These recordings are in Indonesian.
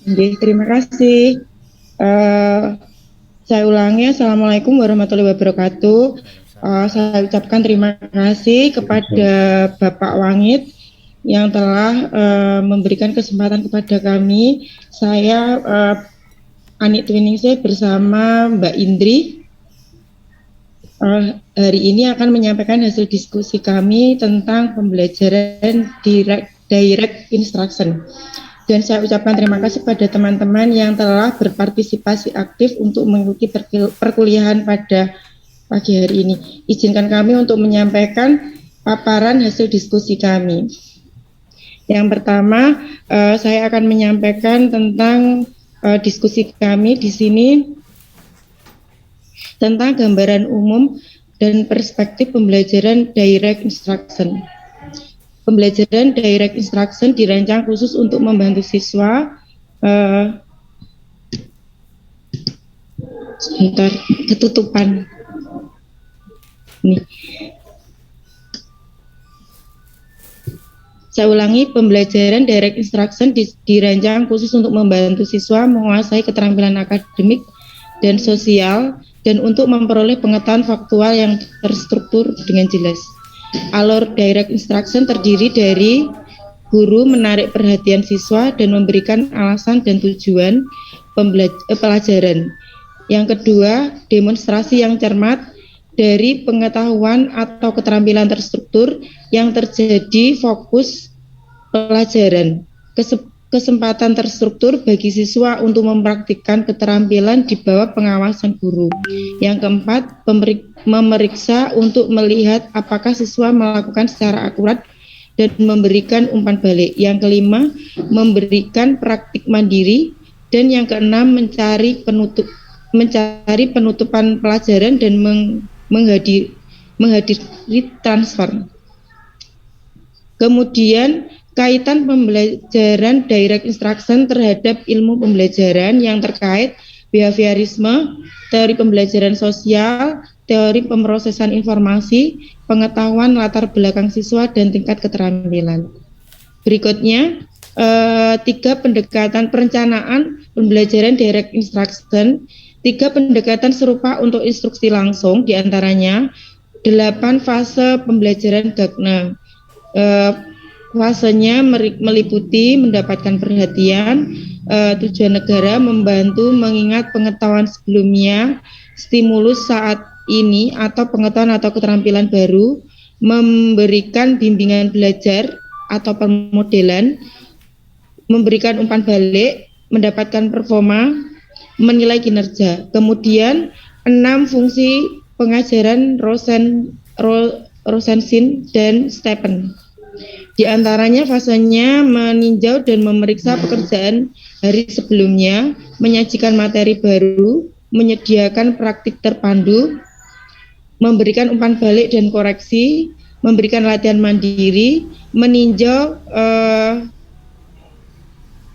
Oke, terima kasih. Eh, saya ulangi, Assalamualaikum warahmatullahi wabarakatuh. Saya ucapkan terima kasih kepada Bapak Wangit yang telah memberikan kesempatan kepada kami. Saya Anik Twiningsih bersama Mbak Indri hari ini akan menyampaikan hasil diskusi kami tentang pembelajaran direct instruction. Dan saya ucapkan terima kasih pada teman-teman yang telah berpartisipasi aktif untuk mengikuti perkuliahan pada pagi hari ini. Izinkan kami untuk menyampaikan paparan hasil diskusi kami. Yang pertama, saya akan menyampaikan tentang diskusi kami di sini tentang gambaran umum dan perspektif pembelajaran direct instruction. Pembelajaran direct instruction dirancang khusus untuk membantu siswa sebentar ketutupan nih. Saya ulangi, pembelajaran direct instruction dirancang khusus untuk membantu siswa menguasai keterampilan akademik dan sosial dan untuk memperoleh pengetahuan faktual yang terstruktur dengan jelas. Alur direct instruction terdiri dari guru menarik perhatian siswa dan memberikan alasan dan tujuan pelajaran. Yang kedua, demonstrasi yang cermat dari pengetahuan atau keterampilan terstruktur yang terjadi fokus pelajaran. Kesempatan terstruktur bagi siswa untuk mempraktikkan keterampilan di bawah pengawasan guru. Yang keempat, memeriksa untuk melihat apakah siswa melakukan secara akurat dan memberikan umpan balik. Yang kelima, memberikan praktik mandiri. Dan yang keenam, mencari penutupan pelajaran dan menghadiri transfer. Kemudian kaitan pembelajaran direct instruction terhadap ilmu pembelajaran yang terkait behaviorisme, teori pembelajaran sosial, teori pemrosesan informasi, pengetahuan latar belakang siswa, dan tingkat keterampilan. Berikutnya, 3 pendekatan perencanaan pembelajaran direct instruction, 3 pendekatan serupa untuk instruksi langsung, diantaranya 8 fase pembelajaran Gagna. Fasenya meliputi mendapatkan perhatian, tujuan negara, membantu mengingat pengetahuan sebelumnya, stimulus saat ini atau pengetahuan atau keterampilan baru, memberikan bimbingan belajar atau pemodelan, memberikan umpan balik, mendapatkan performa, menilai kinerja. Kemudian 6 fungsi pengajaran Rosensin dan Stephen. Di antaranya fasenya meninjau dan memeriksa pekerjaan hari sebelumnya, menyajikan materi baru, menyediakan praktik terpandu, memberikan umpan balik dan koreksi, memberikan latihan mandiri, meninjau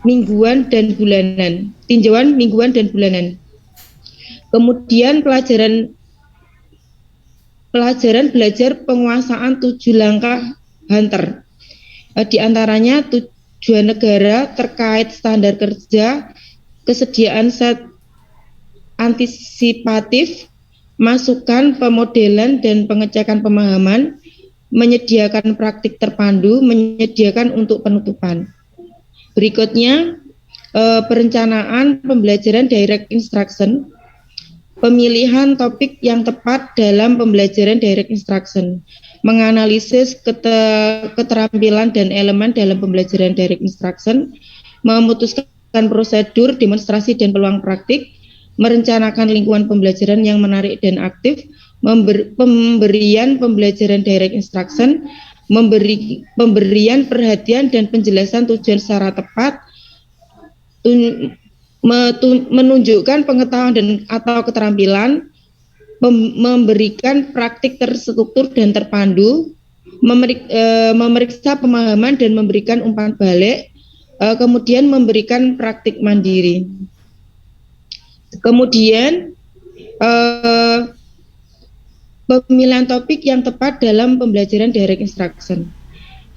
mingguan dan bulanan, tinjauan mingguan dan bulanan. Kemudian pelajaran belajar penguasaan 7 langkah Hunter. Di antaranya tujuan negara terkait standar kerja, kesediaan set antisipatif, masukan pemodelan dan pengecekan pemahaman, menyediakan praktik terpandu, menyediakan untuk penutupan. Berikutnya, perencanaan pembelajaran direct instruction, pemilihan topik yang tepat dalam pembelajaran direct instruction, menganalisis keterampilan dan elemen dalam pembelajaran direct instruction, memutuskan prosedur, demonstrasi dan peluang praktik, merencanakan lingkungan pembelajaran yang menarik dan aktif, pemberian pembelajaran direct instruction, pemberian perhatian dan penjelasan tujuan secara tepat, menunjukkan pengetahuan dan atau keterampilan, memberikan praktik terstruktur dan terpandu, memeriksa pemahaman dan memberikan umpan balik, kemudian memberikan praktik mandiri. Kemudian pemilihan topik yang tepat dalam pembelajaran direct instruction.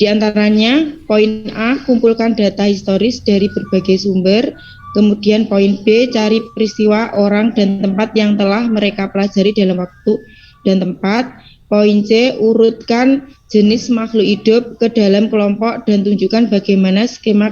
Di antaranya, poin A, kumpulkan data historis dari berbagai sumber Kemudian poin B, cari peristiwa, orang, dan tempat yang telah mereka pelajari dalam waktu dan tempat. Poin C, urutkan jenis makhluk hidup ke dalam kelompok dan tunjukkan bagaimana skema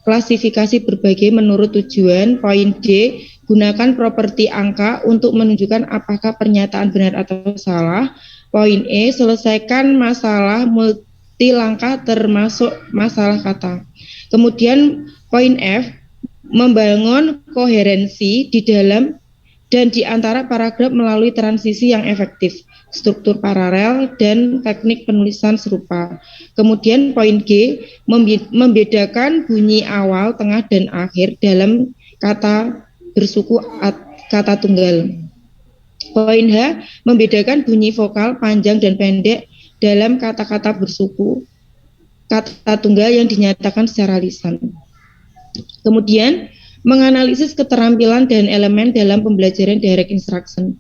klasifikasi berbagai menurut tujuan. Poin D, gunakan properti angka untuk menunjukkan apakah pernyataan benar atau salah. Poin E, selesaikan masalah multilangkah termasuk masalah kata. Kemudian poin F, membangun koherensi di dalam dan di antara paragraf melalui transisi yang efektif, struktur paralel, dan teknik penulisan serupa. Kemudian poin G, membedakan bunyi awal, tengah, dan akhir dalam kata bersuku kata tunggal. Poin H, membedakan bunyi vokal panjang dan pendek dalam kata-kata bersuku kata tunggal yang dinyatakan secara lisan. Kemudian, menganalisis keterampilan dan elemen dalam pembelajaran direct instruction.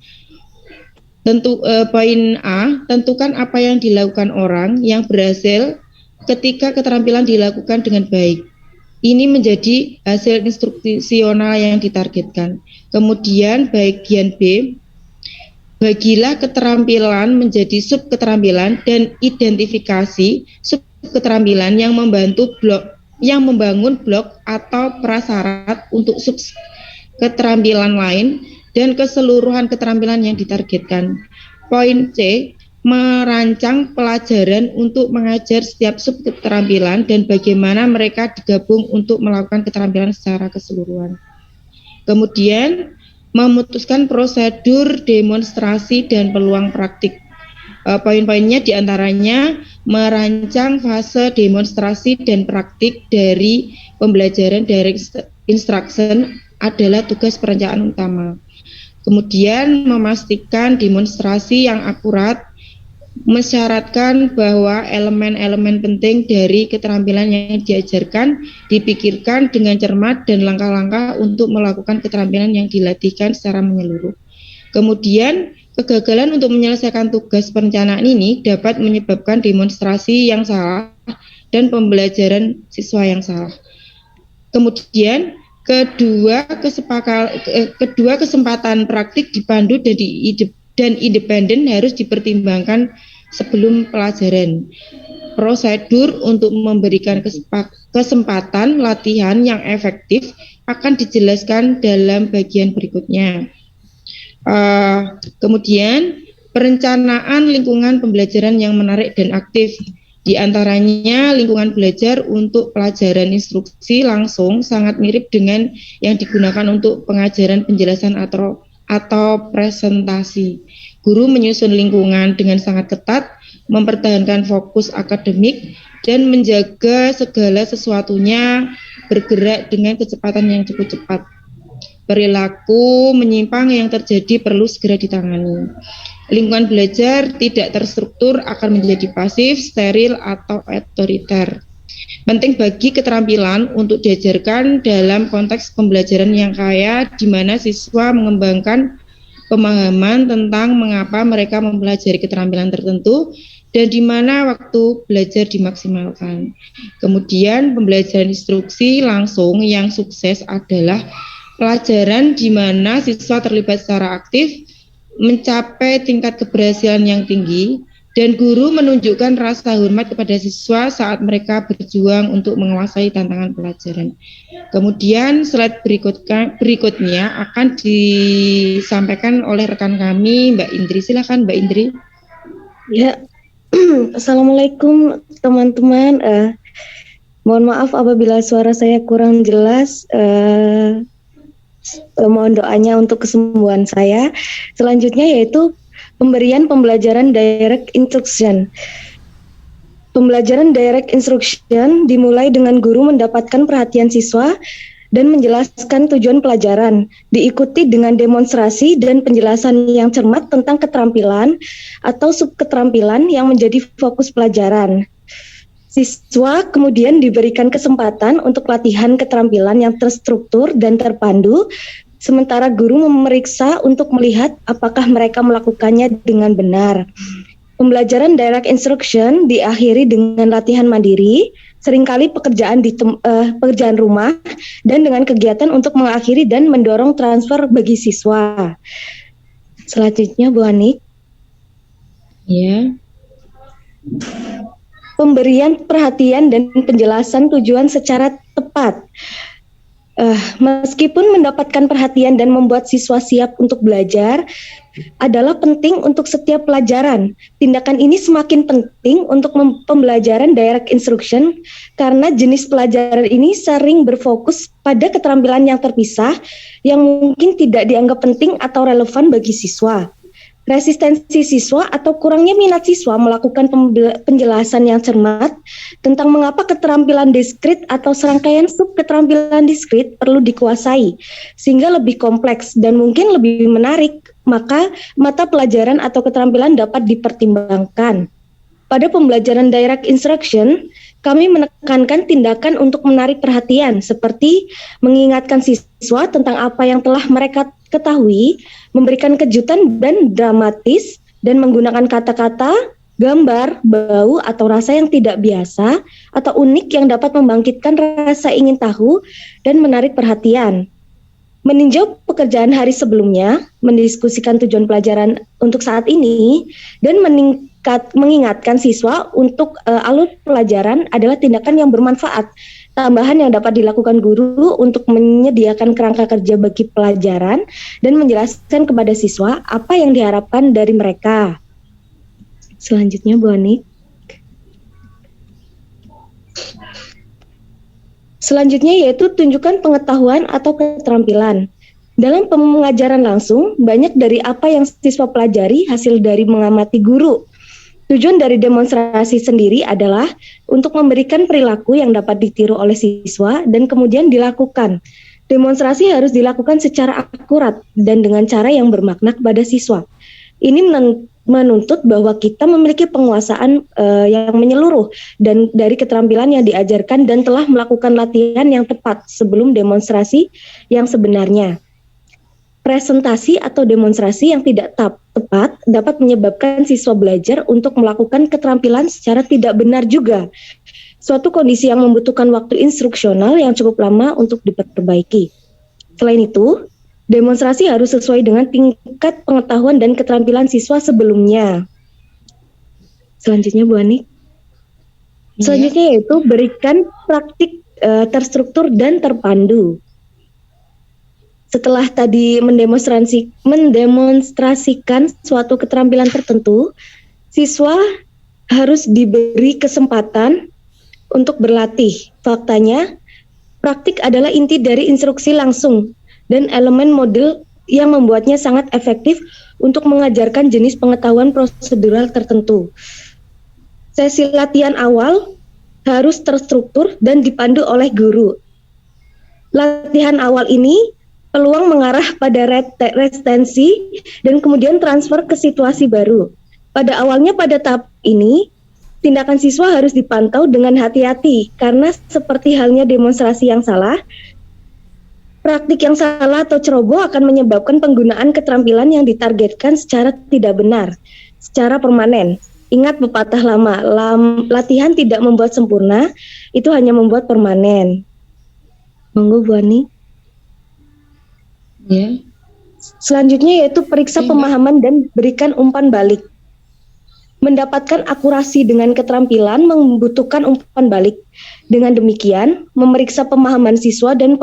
Poin A, tentukan apa yang dilakukan orang yang berhasil ketika keterampilan dilakukan dengan baik. Ini menjadi hasil instruksional yang ditargetkan. Kemudian bagian B, bagilah keterampilan menjadi sub keterampilan dan identifikasi sub keterampilan yang membangun blok atau prasyarat untuk sub keterampilan lain dan keseluruhan keterampilan yang ditargetkan. Poin C, merancang pelajaran untuk mengajar setiap sub keterampilan dan bagaimana mereka digabung untuk melakukan keterampilan secara keseluruhan. Kemudian, memutuskan prosedur demonstrasi dan peluang praktik. Poin-poinnya diantaranya merancang fase demonstrasi dan praktik dari pembelajaran direct instruction adalah tugas perencanaan utama. Kemudian memastikan demonstrasi yang akurat, mensyaratkan bahwa elemen-elemen penting dari keterampilan yang diajarkan dipikirkan dengan cermat dan langkah-langkah untuk melakukan keterampilan yang dilatihkan secara menyeluruh. Kemudian kegagalan untuk menyelesaikan tugas perencanaan ini dapat menyebabkan demonstrasi yang salah dan pembelajaran siswa yang salah. Kemudian kedua kesempatan praktik dipandu dan independen harus dipertimbangkan sebelum pelajaran. Prosedur untuk memberikan kesempatan latihan yang efektif akan dijelaskan dalam bagian berikutnya. Kemudian perencanaan lingkungan pembelajaran yang menarik dan aktif, di antaranya lingkungan belajar untuk pelajaran instruksi langsung sangat mirip dengan yang digunakan untuk pengajaran penjelasan atau presentasi. Guru menyusun lingkungan dengan sangat ketat, mempertahankan fokus akademik dan menjaga segala sesuatunya bergerak dengan kecepatan yang cukup cepat. Perilaku menyimpang yang terjadi perlu segera ditangani. Lingkungan belajar tidak terstruktur akan menjadi pasif, steril, atau otoriter. Penting bagi keterampilan untuk diajarkan dalam konteks pembelajaran yang kaya, di mana siswa mengembangkan pemahaman tentang mengapa mereka mempelajari keterampilan tertentu dan di mana waktu belajar dimaksimalkan. Kemudian pembelajaran instruksi langsung yang sukses adalah pelajaran di mana siswa terlibat secara aktif, mencapai tingkat keberhasilan yang tinggi, dan guru menunjukkan rasa hormat kepada siswa saat mereka berjuang untuk menguasai tantangan pelajaran. Kemudian slide berikutnya akan disampaikan oleh rekan kami, Mbak Indri. Silakan Mbak Indri. Ya, Assalamualaikum teman-teman. Mohon maaf apabila suara saya kurang jelas. Mohon doanya untuk kesembuhan saya. Selanjutnya yaitu pemberian pembelajaran direct instruction. Pembelajaran direct instruction dimulai dengan guru mendapatkan perhatian siswa dan menjelaskan tujuan pelajaran, diikuti dengan demonstrasi dan penjelasan yang cermat tentang keterampilan atau subketerampilan yang menjadi fokus pelajaran. Siswa kemudian diberikan kesempatan untuk latihan keterampilan yang terstruktur dan terpandu, sementara guru memeriksa untuk melihat apakah mereka melakukannya dengan benar. Pembelajaran direct instruction diakhiri dengan latihan mandiri, seringkali pekerjaan rumah, dan dengan kegiatan untuk mengakhiri dan mendorong transfer bagi siswa. Selanjutnya, Bu Anik. Ya. Pemberian perhatian dan penjelasan tujuan secara tepat. Meskipun mendapatkan perhatian dan membuat siswa siap untuk belajar adalah penting untuk setiap pelajaran. Tindakan ini semakin penting untuk pembelajaran direct instruction karena jenis pelajaran ini sering berfokus pada keterampilan yang terpisah yang mungkin tidak dianggap penting atau relevan bagi siswa. Resistensi siswa atau kurangnya minat siswa melakukan penjelasan yang cermat tentang mengapa keterampilan diskrit atau serangkaian sub keterampilan diskrit perlu dikuasai sehingga lebih kompleks dan mungkin lebih menarik, maka mata pelajaran atau keterampilan dapat dipertimbangkan. Pada pembelajaran direct instruction, kami menekankan tindakan untuk menarik perhatian seperti mengingatkan siswa tentang apa yang telah mereka ketahui, memberikan kejutan dan dramatis, dan menggunakan kata-kata, gambar, bau, atau rasa yang tidak biasa atau unik yang dapat membangkitkan rasa ingin tahu dan menarik perhatian. Meninjau pekerjaan hari sebelumnya, mendiskusikan tujuan pelajaran untuk saat ini, dan mengingatkan siswa untuk alur pelajaran adalah tindakan yang bermanfaat. Tambahan yang dapat dilakukan guru untuk menyediakan kerangka kerja bagi pelajaran dan menjelaskan kepada siswa apa yang diharapkan dari mereka. Selanjutnya, Bu Ani. Selanjutnya yaitu tunjukkan pengetahuan atau keterampilan. Dalam pengajaran langsung, banyak dari apa yang siswa pelajari hasil dari mengamati guru. Tujuan dari demonstrasi sendiri adalah untuk memberikan perilaku yang dapat ditiru oleh siswa dan kemudian dilakukan. Demonstrasi harus dilakukan secara akurat dan dengan cara yang bermakna kepada siswa. Ini menuntut bahwa kita memiliki penguasaan yang menyeluruh dan dari keterampilan yang diajarkan dan telah melakukan latihan yang tepat sebelum demonstrasi yang sebenarnya. Presentasi atau demonstrasi yang tidak tepat dapat menyebabkan siswa belajar untuk melakukan keterampilan secara tidak benar juga. Suatu kondisi yang membutuhkan waktu instruksional yang cukup lama untuk diperbaiki. Selain itu, demonstrasi harus sesuai dengan tingkat pengetahuan dan keterampilan siswa sebelumnya. Selanjutnya, Bu Ani. Selanjutnya yaitu berikan praktik terstruktur dan terpandu. Setelah tadi mendemonstrasikan suatu keterampilan tertentu, siswa harus diberi kesempatan untuk berlatih. Faktanya, praktik adalah inti dari instruksi langsung dan elemen model yang membuatnya sangat efektif untuk mengajarkan jenis pengetahuan prosedural tertentu. Sesi latihan awal harus terstruktur dan dipandu oleh guru. Latihan awal ini peluang mengarah pada retensi dan kemudian transfer ke situasi baru. Pada awalnya pada tahap ini, tindakan siswa harus dipantau dengan hati-hati karena seperti halnya demonstrasi yang salah, praktik yang salah atau ceroboh akan menyebabkan penggunaan keterampilan yang ditargetkan secara tidak benar, secara permanen. Ingat pepatah lama, latihan tidak membuat sempurna, itu hanya membuat permanen. Monggo, Bu Ani. Ya. Selanjutnya yaitu periksa pemahaman dan berikan umpan balik. Mendapatkan akurasi dengan keterampilan membutuhkan umpan balik. Dengan demikian, memeriksa pemahaman siswa dan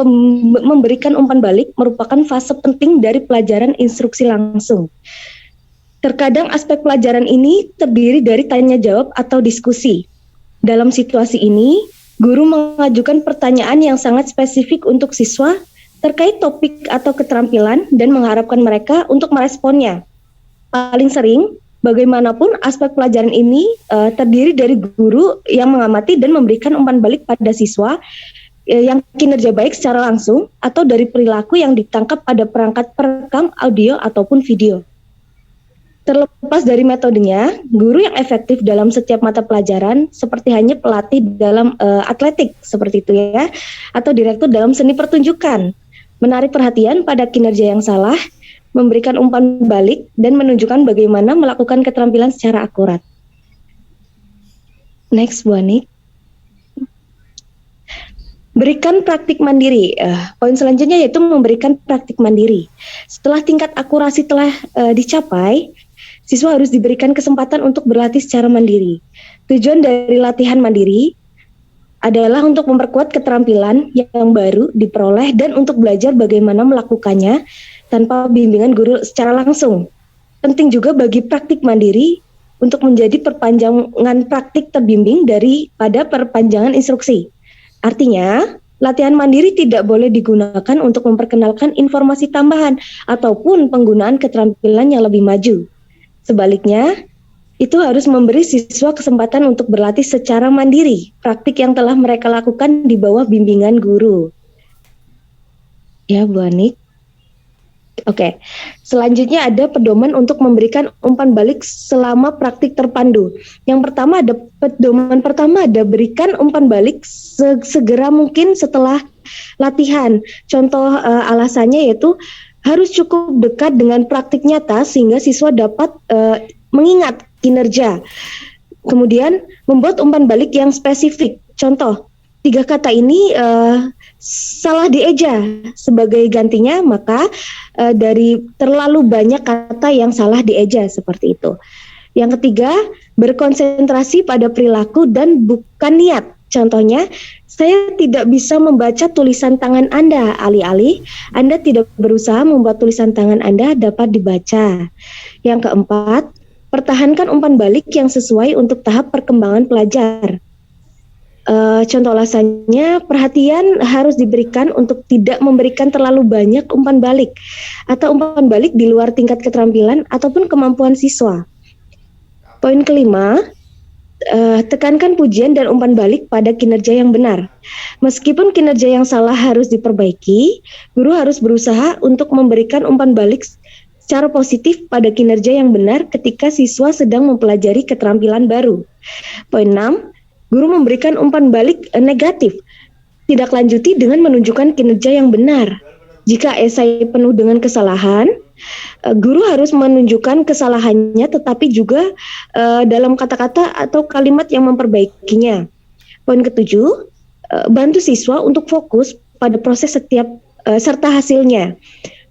memberikan umpan balik merupakan fase penting dari pelajaran instruksi langsung. Terkadang aspek pelajaran ini terdiri dari tanya jawab atau diskusi. Dalam situasi ini, guru mengajukan pertanyaan yang sangat spesifik untuk siswa terkait topik atau keterampilan dan mengharapkan mereka untuk meresponnya. Paling sering, bagaimanapun aspek pelajaran ini terdiri dari guru yang mengamati dan memberikan umpan balik pada siswa yang kinerja baik secara langsung atau dari perilaku yang ditangkap pada perangkat perekam audio ataupun video. Terlepas dari metodenya, guru yang efektif dalam setiap mata pelajaran seperti hanya pelatih dalam atletik seperti itu ya, atau direktur dalam seni pertunjukan. Menarik perhatian pada kinerja yang salah, memberikan umpan balik, dan menunjukkan bagaimana melakukan keterampilan secara akurat. Next, Bu Ani. Berikan praktik mandiri. Poin selanjutnya yaitu memberikan praktik mandiri. Setelah tingkat akurasi telah dicapai, siswa harus diberikan kesempatan untuk berlatih secara mandiri. Tujuan dari latihan mandiri adalah untuk memperkuat keterampilan yang baru diperoleh dan untuk belajar bagaimana melakukannya tanpa bimbingan guru secara langsung. Penting juga bagi praktik mandiri untuk menjadi perpanjangan praktik terbimbing daripada perpanjangan instruksi. Artinya, latihan mandiri tidak boleh digunakan untuk memperkenalkan informasi tambahan ataupun penggunaan keterampilan yang lebih maju. Sebaliknya, itu harus memberi siswa kesempatan untuk berlatih secara mandiri, praktik yang telah mereka lakukan di bawah bimbingan guru. Ya, Bu Anik. Oke, selanjutnya ada pedoman untuk memberikan umpan balik selama praktik terpandu. Yang pertama ada pedoman pertama ada berikan umpan balik segera mungkin setelah latihan. Contoh alasannya yaitu harus cukup dekat dengan praktik nyata sehingga siswa dapat mengingat kinerja. Kemudian membuat umpan balik yang spesifik. Contoh, 3 kata ini salah dieja, sebagai gantinya maka dari terlalu banyak kata yang salah dieja, seperti itu. Yang ketiga, berkonsentrasi pada perilaku dan bukan niat. Contohnya, saya tidak bisa membaca tulisan tangan Anda, alih-alih Anda tidak berusaha membuat tulisan tangan Anda dapat dibaca. Yang keempat, pertahankan umpan balik yang sesuai untuk tahap perkembangan pelajar. Contoh alasannya, perhatian harus diberikan untuk tidak memberikan terlalu banyak umpan balik atau umpan balik di luar tingkat keterampilan ataupun kemampuan siswa. Poin kelima, tekankan pujian dan umpan balik pada kinerja yang benar. Meskipun kinerja yang salah harus diperbaiki, guru harus berusaha untuk memberikan umpan balik secara positif pada kinerja yang benar ketika siswa sedang mempelajari keterampilan baru. Poin 6, guru memberikan umpan balik negatif, tidak lanjuti dengan menunjukkan kinerja yang benar. Jika esai penuh dengan kesalahan, guru harus menunjukkan kesalahannya tetapi juga dalam kata-kata atau kalimat yang memperbaikinya. Poin ketujuh, bantu siswa untuk fokus pada proses setiap serta hasilnya.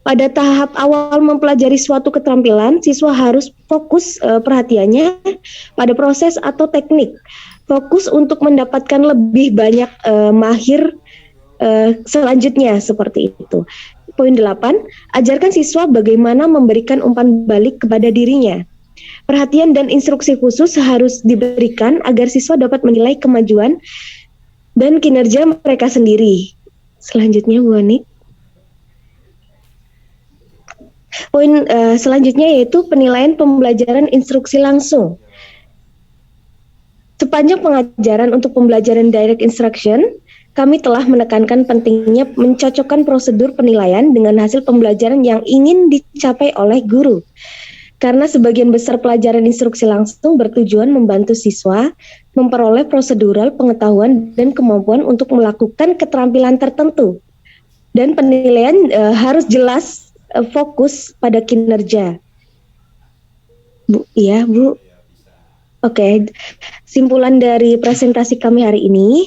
Pada tahap awal mempelajari suatu keterampilan, siswa harus fokus perhatiannya pada proses atau teknik. Fokus untuk mendapatkan lebih banyak mahir selanjutnya, seperti itu. Poin 8, ajarkan siswa bagaimana memberikan umpan balik kepada dirinya. Perhatian dan instruksi khusus harus diberikan agar siswa dapat menilai kemajuan dan kinerja mereka sendiri. Selanjutnya, Bu Anik. Poin selanjutnya yaitu penilaian pembelajaran instruksi langsung. Sepanjang pengajaran untuk pembelajaran direct instruction, kami telah menekankan pentingnya mencocokkan prosedur penilaian dengan hasil pembelajaran yang ingin dicapai oleh guru. Karena sebagian besar pelajaran instruksi langsung bertujuan membantu siswa memperoleh prosedural pengetahuan dan kemampuan untuk melakukan keterampilan tertentu. Dan penilaian harus jelas fokus pada kinerja. Bu, ya, Bu. Oke, simpulan dari presentasi kami hari ini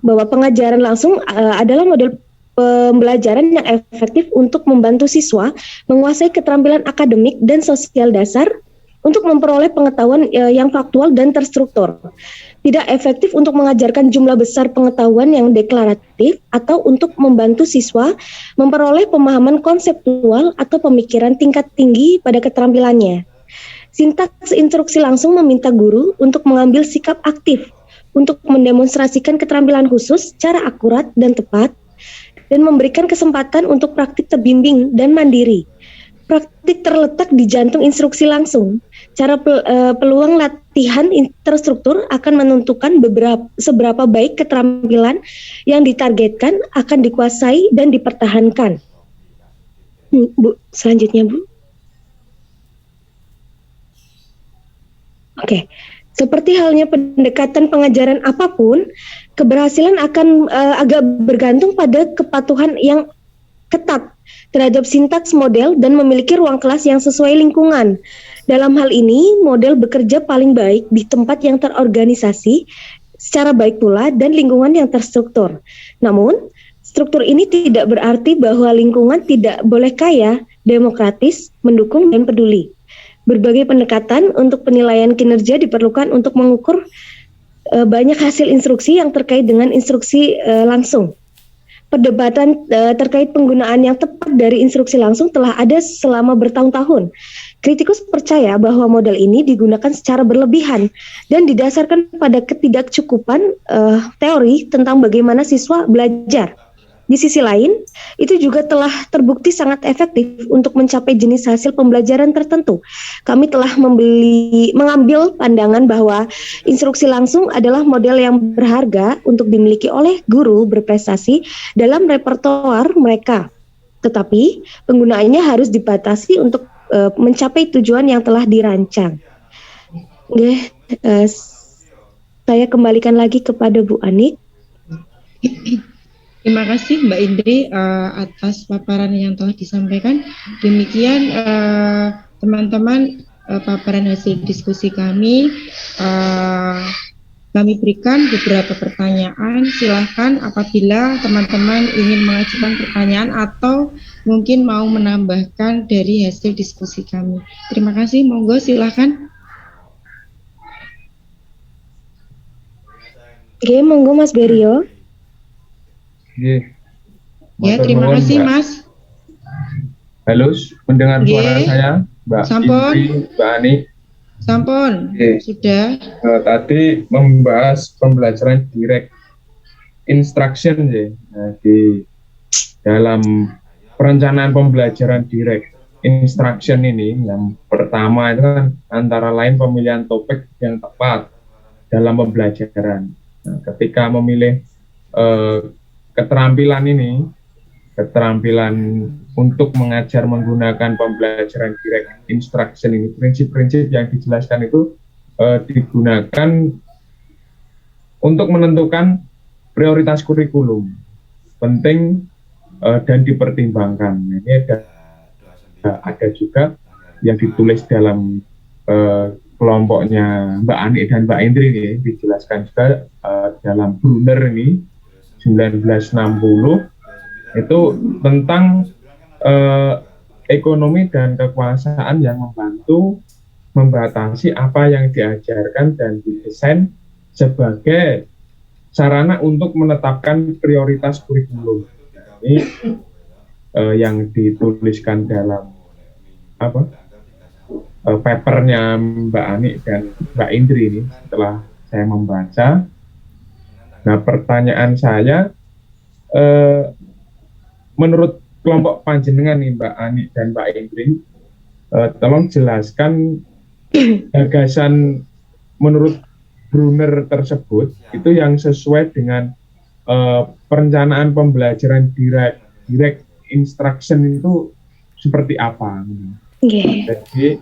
bahwa pengajaran langsung adalah model pembelajaran yang efektif untuk membantu siswa menguasai keterampilan akademik dan sosial dasar untuk memperoleh pengetahuan yang faktual dan terstruktur. Tidak efektif untuk mengajarkan jumlah besar pengetahuan yang deklaratif atau untuk membantu siswa memperoleh pemahaman konseptual atau pemikiran tingkat tinggi pada keterampilannya. Sintaks instruksi langsung meminta guru untuk mengambil sikap aktif untuk mendemonstrasikan keterampilan khusus secara akurat dan tepat dan memberikan kesempatan untuk praktik terbimbing dan mandiri. Praktik terletak di jantung instruksi langsung. Cara peluang latihan terstruktur akan menentukan seberapa baik keterampilan yang ditargetkan akan dikuasai dan dipertahankan. Bu, selanjutnya, Bu. Oke, seperti halnya pendekatan pengajaran apapun, keberhasilan akan agak bergantung pada kepatuhan yang ketat terhadap sintaks model dan memiliki ruang kelas yang sesuai lingkungan. Dalam hal ini, model bekerja paling baik di tempat yang terorganisasi secara baik pula dan lingkungan yang terstruktur. Namun, struktur ini tidak berarti bahwa lingkungan tidak boleh kaya, demokratis, mendukung, dan peduli. Berbagai pendekatan untuk penilaian kinerja diperlukan untuk mengukur banyak hasil instruksi yang terkait dengan instruksi langsung. Perdebatan terkait penggunaan yang tepat dari instruksi langsung telah ada selama bertahun-tahun. Kritikus percaya bahwa model ini digunakan secara berlebihan dan didasarkan pada ketidakcukupan teori tentang bagaimana siswa belajar. Di sisi lain, itu juga telah terbukti sangat efektif untuk mencapai jenis hasil pembelajaran tertentu. Kami telah mengambil pandangan bahwa instruksi langsung adalah model yang berharga untuk dimiliki oleh guru berprestasi dalam repertoar mereka. Tetapi, penggunaannya harus dibatasi untuk mencapai tujuan yang telah dirancang. Oke, saya kembalikan lagi kepada Bu Anik. Terima kasih Mbak Indri atas paparan yang telah disampaikan. Demikian teman-teman paparan hasil diskusi kami. Kami berikan beberapa pertanyaan. Silahkan apabila teman-teman ingin mengajukan pertanyaan atau mungkin mau menambahkan dari hasil diskusi kami. Terima kasih. Monggo silahkan. Oke, monggo Mas Berio. Ya, terima kasih Mas. Halo, mendengar suara saya, Mbak Sampun. Indri, Mbak Ani? Sampun, sudah. Tadi membahas pembelajaran direct instruction ya. Nah, di dalam perencanaan pembelajaran direct instruction ini, yang pertama itu kan antara lain pemilihan topik yang tepat dalam pembelajaran. Nah, ketika memilih keterampilan untuk mengajar menggunakan pembelajaran direct instruction ini, prinsip-prinsip yang dijelaskan itu digunakan untuk menentukan prioritas kurikulum, penting dan dipertimbangkan. Ini ada juga yang ditulis dalam kelompoknya Mbak Ani dan Mbak Indri ini, dijelaskan juga dalam Brunner ini 1960 itu tentang ekonomi dan kekuasaan yang membantu membatasi apa yang diajarkan dan didesain sebagai sarana untuk menetapkan prioritas kurikulum. Ini yang dituliskan dalam papernya Mbak Ani dan Mbak Indri ini setelah saya membaca. Nah, pertanyaan saya, menurut kelompok panjenengan nih Mbak Ani dan Mbak Indri, tolong jelaskan gagasan menurut Brunner tersebut itu yang sesuai dengan perencanaan pembelajaran direct instruction itu seperti apa? Jadi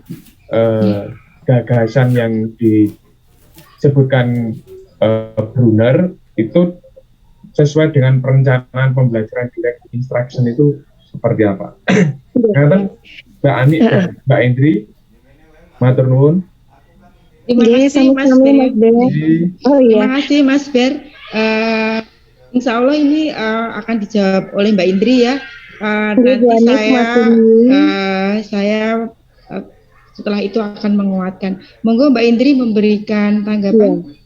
gagasan yang disebutkan Brunner itu sesuai dengan perencanaan pembelajaran direct instruction itu seperti apa? Karena Mbak Ani dan Mbak Indri, matur nuwun. Terima kasih Mas Ber. Terima kasih Mas Ber. Insya Allah ini akan dijawab oleh Mbak Indri ya. Nanti saya setelah itu akan menguatkan. Monggo Mbak Indri memberikan tanggapan.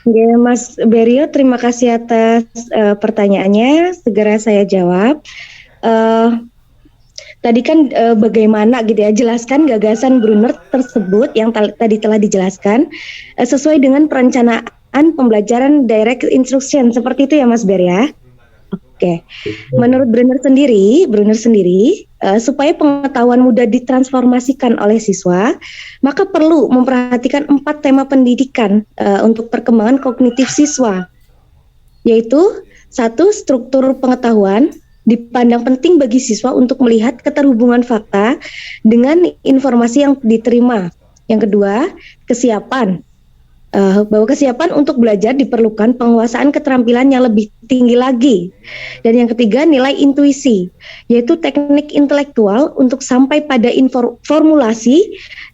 Ya, Mas Berio, terima kasih atas pertanyaannya. Segera saya jawab. Tadi kan bagaimana gitu ya, jelaskan gagasan Brunner tersebut yang tadi telah dijelaskan sesuai dengan perencanaan pembelajaran direct instruction, seperti itu ya Mas Ber ya. Oke. Menurut Brunner sendiri supaya pengetahuan mudah ditransformasikan oleh siswa, maka perlu memperhatikan 4 tema pendidikan untuk perkembangan kognitif siswa, yaitu 1. Struktur pengetahuan dipandang penting bagi siswa untuk melihat keterhubungan fakta dengan informasi yang diterima. Yang kedua, kesiapan bahwa kesiapan untuk belajar diperlukan penguasaan keterampilan yang lebih tinggi lagi. Dan yang ketiga, nilai intuisi, yaitu teknik intelektual untuk sampai pada formulasi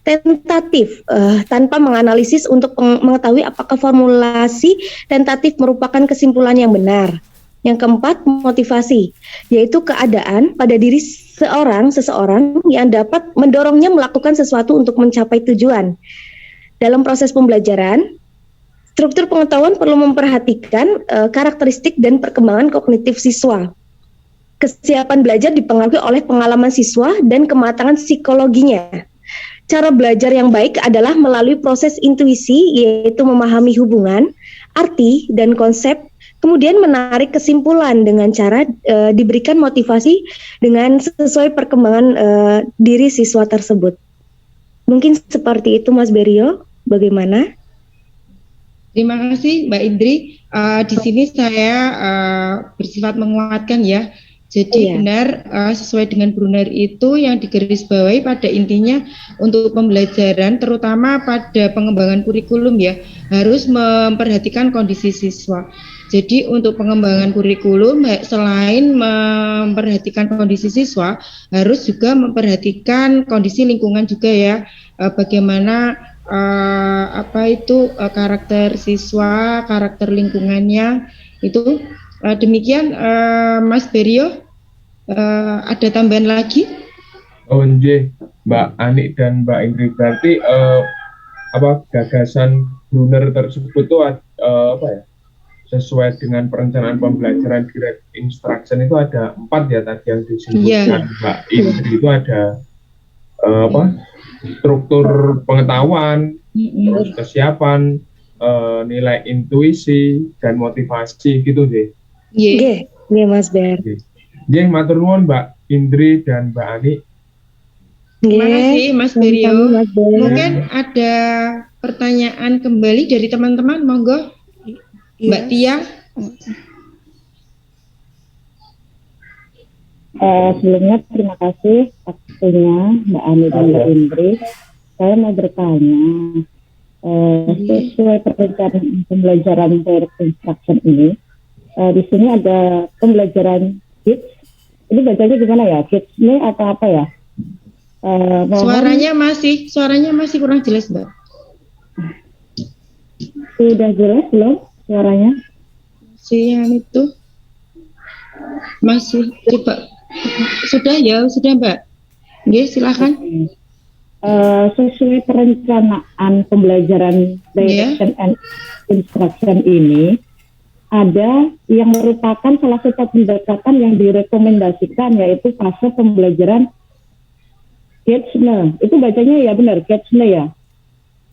tentatif tanpa menganalisis untuk mengetahui apakah formulasi tentatif merupakan kesimpulan yang benar. Yang keempat, motivasi, yaitu keadaan pada diri seseorang yang dapat mendorongnya melakukan sesuatu untuk mencapai tujuan. Dalam proses pembelajaran, struktur pengetahuan perlu memperhatikan karakteristik dan perkembangan kognitif siswa. Kesiapan belajar dipengaruhi oleh pengalaman siswa dan kematangan psikologinya. Cara belajar yang baik adalah melalui proses intuisi, yaitu memahami hubungan, arti, dan konsep, kemudian menarik kesimpulan dengan cara diberikan motivasi dengan sesuai perkembangan diri siswa tersebut. Mungkin seperti itu, Mas Berio. Bagaimana? Terima kasih, Mbak Indri. Di sini saya bersifat menguatkan ya. Jadi benar sesuai dengan Brunner itu yang digarisbawahi pada intinya untuk pembelajaran, terutama pada pengembangan kurikulum ya, harus memperhatikan kondisi siswa. Jadi untuk pengembangan kurikulum selain memperhatikan kondisi siswa, harus juga memperhatikan kondisi lingkungan juga ya. Bagaimana karakter siswa, karakter lingkungannya itu. Demikian Mas Berio, ada tambahan lagi? Oh nggih, Mbak Ani dan Mbak Indri, berarti gagasan Brunner tersebut itu sesuai dengan perencanaan pembelajaran direct instruction itu ada 4 ya tadi yang disebutkan Mbak Indri, itu ada struktur pengetahuan, terus kesiapan, nilai intuisi dan motivasi gitu deh. Iya, Mas Ber. Nggih, matur nuwun Mbak Indri dan Mbak Ani. Terima kasih Mas Berio. Mungkin ada pertanyaan kembali dari teman-teman, monggo. Mbak Tia. Sebelumnya terima kasih waktunya Mbak Ani dan Mbak Indri. Saya mau bertanya, sesuai perencanaan pembelajaran direct instruction ini, di sini ada pembelajaran kids. Ini bacanya gimana ya? Kids ini atau apa ya? Suaranya masih kurang jelas, Mbak. Sudah jelas belum suaranya? Yang itu masih coba. Sudah Mbak. Oke, silakan. Sesuai perencanaan pembelajaran direction and instruction ini, ada yang merupakan salah satu pendekatan yang direkomendasikan, yaitu fase pembelajaran Gagner. Itu bacanya ya benar, Gagner ya?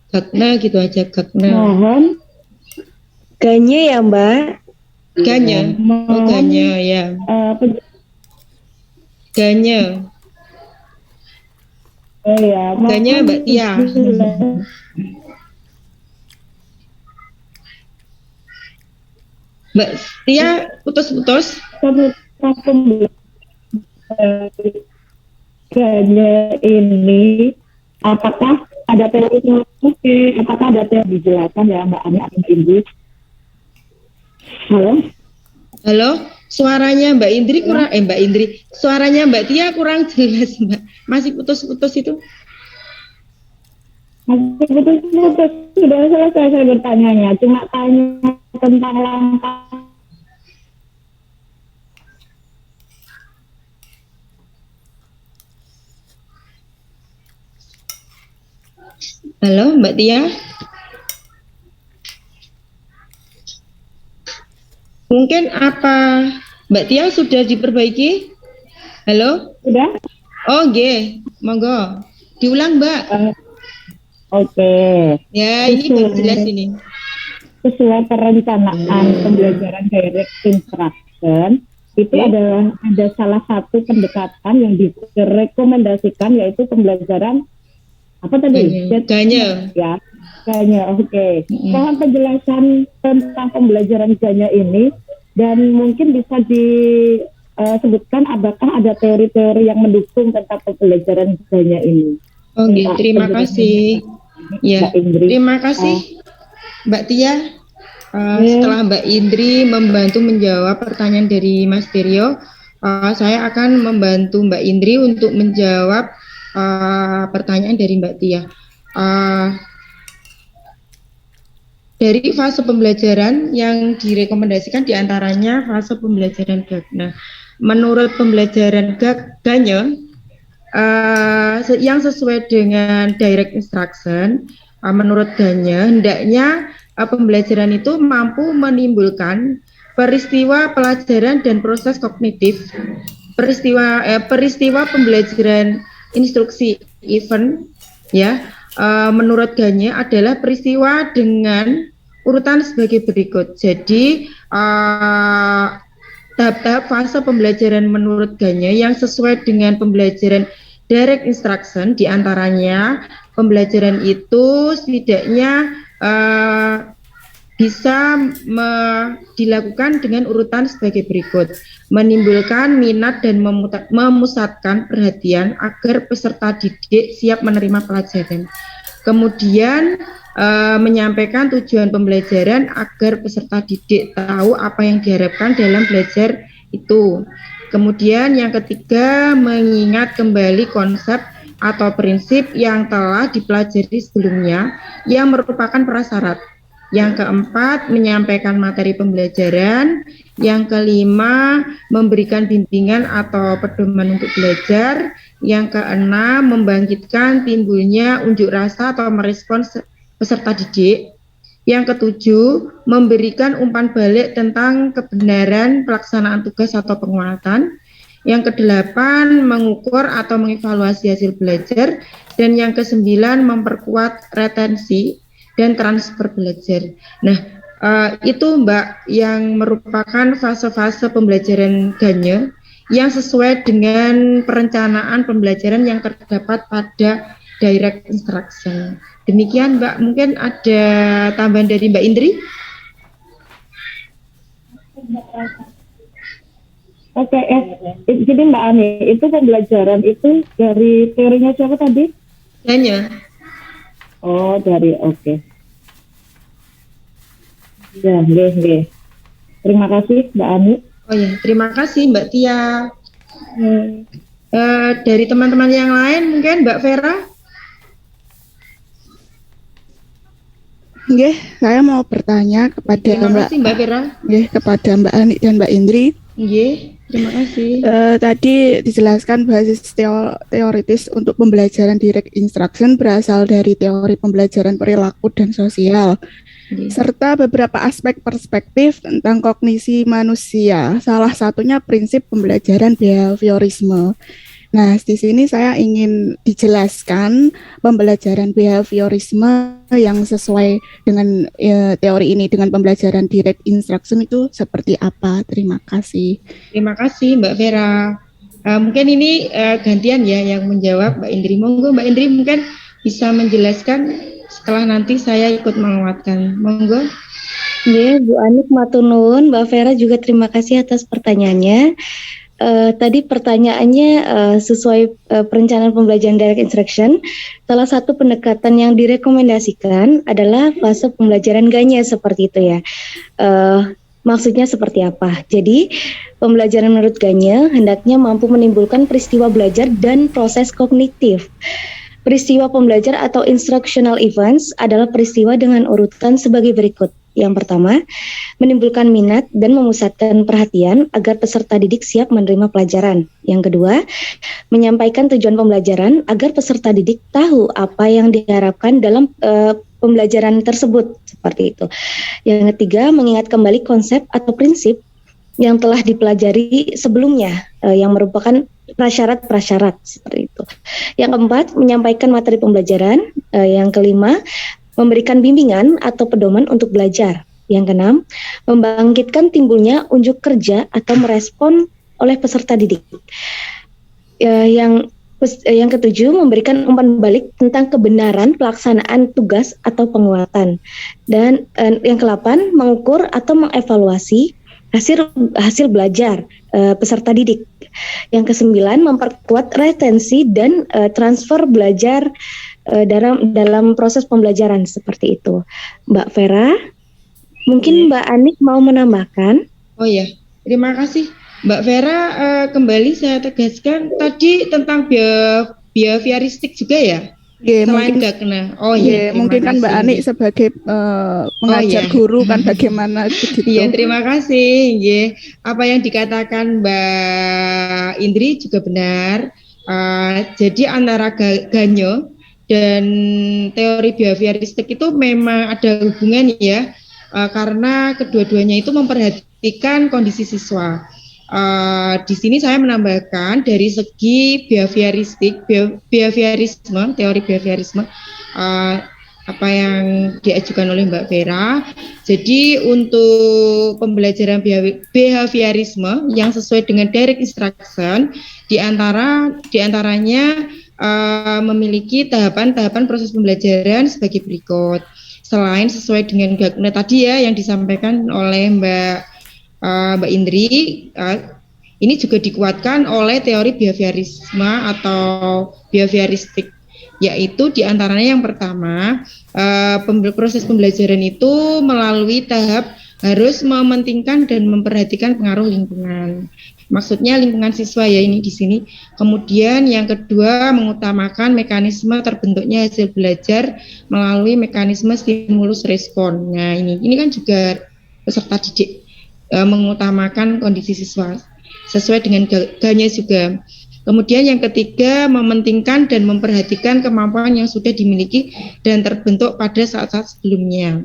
Gagner gitu aja, Gagner. Mohon. Ganye ya Mbak? Ganye. Oh, Ganye ya. Ganye. Oh ya. Ganye Mbak Tia. Mbak Tia putus-putus. Ganye ini apakah ada teori? Apakah ada teori dijelaskan ya Mbak Ani atau Mbak Indri? Halo, suaranya Mbak Indri kurang, Mbak Indri, suaranya Mbak Tia kurang jelas Mbak, masih putus-putus itu. Masih putus-putus, sudah selesai saya bertanya, cuma tanya tentang langkah. Halo Mbak Tia. Mungkin apa Mbak Tia sudah diperbaiki? Halo? Sudah? Oh, monggo. Diulang, Mbak. Oke. Ya, ini baru jelas ini. Sesuai perencanaan pembelajaran direct instruction, itu adalah ada salah satu pendekatan yang direkomendasikan, yaitu pembelajaran apa tadi? Ganye. Ya. Ganye, oke. Mohon penjelasan tentang pembelajaran Ganye ini, dan mungkin bisa disebutkan apakah ada teori-teori yang mendukung tentang pembelajaran Ganye ini. Oke, terima kasih. Ya, terima kasih. Mbak Tia, setelah Mbak Indri membantu menjawab pertanyaan dari Mas Tiryo, saya akan membantu Mbak Indri untuk menjawab pertanyaan dari Mbak Tia. Dari fase pembelajaran yang direkomendasikan diantaranya fase pembelajaran GAG. Nah, menurut pembelajaran GAG-nya yang sesuai dengan direct instruction, menurut GAG-nya hendaknya pembelajaran itu mampu menimbulkan peristiwa pelajaran dan proses kognitif, peristiwa pembelajaran instruksi event, ya. Menurut GAG-nya adalah peristiwa dengan urutan sebagai berikut. Jadi tahap-tahap fase pembelajaran menurut GAG-nya yang sesuai dengan pembelajaran direct instruction, diantaranya pembelajaran itu setidaknya bisa dilakukan dengan urutan sebagai berikut: menimbulkan minat dan memusatkan perhatian agar peserta didik siap menerima pelajaran. Kemudian menyampaikan tujuan pembelajaran agar peserta didik tahu apa yang diharapkan dalam belajar itu. Kemudian yang ketiga, mengingat kembali konsep atau prinsip yang telah dipelajari sebelumnya yang merupakan prasyarat. Yang keempat, menyampaikan materi pembelajaran. Yang kelima, memberikan bimbingan atau pedoman untuk belajar. Yang keenam, membangkitkan timbulnya unjuk rasa atau merespons peserta didik. Yang ketujuh, memberikan umpan balik tentang kebenaran pelaksanaan tugas atau penguatan. Yang kedelapan, mengukur atau mengevaluasi hasil belajar. Dan yang kesembilan, memperkuat retensi dan transfer belajar. Nah, itu Mbak yang merupakan fase-fase pembelajaran GAG yang sesuai dengan perencanaan pembelajaran yang terdapat pada direct instruction. Demikian Mbak, mungkin ada tambahan dari Mbak Indri? Oke, jadi Mbak Ani, itu pembelajaran itu dari teorinya siapa tadi? Hanya. Oh, dari oke. Ya, nggih. Terima kasih Mbak Ani. Oh ya, terima kasih Mbak Tia. Dari teman-teman yang lain mungkin Mbak Vera? Nggih, saya mau bertanya kepada Terima kasih Mbak Vera. Nggih, kepada Mbak Ani dan Mbak Indri. Nggih, terima kasih. Tadi dijelaskan basis teoritis untuk pembelajaran direct instruction berasal dari teori pembelajaran perilaku dan sosial, serta beberapa aspek perspektif tentang kognisi manusia, salah satunya prinsip pembelajaran behaviorisme. Nah, di sini saya ingin dijelaskan pembelajaran behaviorisme yang sesuai dengan teori ini, dengan pembelajaran direct instruction itu seperti apa. Terima kasih. Terima kasih Mbak Vera. Mungkin ini gantian ya yang menjawab Mbak Indri. Monggo Mbak Indri mungkin bisa menjelaskan setelah nanti saya ikut menguatkan. Monggo. Ya, Bu Anik matur nuwun, Mbak Vera juga terima kasih atas pertanyaannya. Tadi pertanyaannya sesuai perencanaan pembelajaran direct instruction, salah satu pendekatan yang direkomendasikan adalah fase pembelajaran GAG-nya seperti itu ya. Maksudnya seperti apa? Jadi pembelajaran menurut GAG-nya hendaknya mampu menimbulkan peristiwa belajar dan proses kognitif. Peristiwa pembelajar atau instructional events adalah peristiwa dengan urutan sebagai berikut. Yang pertama, menimbulkan minat dan memusatkan perhatian agar peserta didik siap menerima pelajaran. Yang kedua, menyampaikan tujuan pembelajaran agar peserta didik tahu apa yang diharapkan dalam pembelajaran tersebut. Seperti itu. Yang ketiga, mengingat kembali konsep atau prinsip yang telah dipelajari sebelumnya, yang merupakan prasyarat-prasyarat seperti itu. Yang keempat, menyampaikan materi pembelajaran. Yang kelima, memberikan bimbingan atau pedoman untuk belajar. Yang keenam, membangkitkan timbulnya unjuk kerja atau merespon oleh peserta didik. Yang ketujuh, memberikan umpan balik tentang kebenaran pelaksanaan tugas atau penguatan. Dan yang kedelapan, mengukur atau mengevaluasi hasil belajar peserta didik. Yang kesembilan, memperkuat retensi dan transfer belajar dalam proses pembelajaran seperti itu. Mbak Vera, mungkin Mbak Anik mau menambahkan? Oh ya, terima kasih Mbak Vera. Kembali saya tegaskan tadi tentang behavioristik juga ya. Selain Gakna. Oh iya, mungkin kan Mbak Anik sebagai pengajar guru kan bagaimana begitu. Iya, terima kasih. Iya, apa yang dikatakan Mbak Indri juga benar. Jadi antara Ganyo dan teori behavioristik itu memang ada hubungan ya, karena kedua-duanya itu memperhatikan kondisi siswa. Di sini saya menambahkan dari segi behaviorisme, teori behaviorisme, apa yang diajukan oleh Mbak Vera. Jadi untuk pembelajaran behaviorisme yang sesuai dengan direct instruction, diantaranya memiliki tahapan-tahapan proses pembelajaran sebagai berikut. Selain sesuai dengan Gakna tadi ya yang disampaikan oleh Mbak Indri, ini juga dikuatkan oleh teori behaviorisme atau behavioristik, yaitu diantaranya yang pertama, proses pembelajaran itu melalui tahap harus mementingkan dan memperhatikan pengaruh lingkungan. Maksudnya lingkungan siswa ya ini di sini. Kemudian yang kedua, mengutamakan mekanisme terbentuknya hasil belajar melalui mekanisme stimulus respon. Nah ini kan juga peserta didik mengutamakan kondisi siswa sesuai dengan Ganyo juga. Kemudian yang ketiga, mementingkan dan memperhatikan kemampuan yang sudah dimiliki dan terbentuk pada saat-saat sebelumnya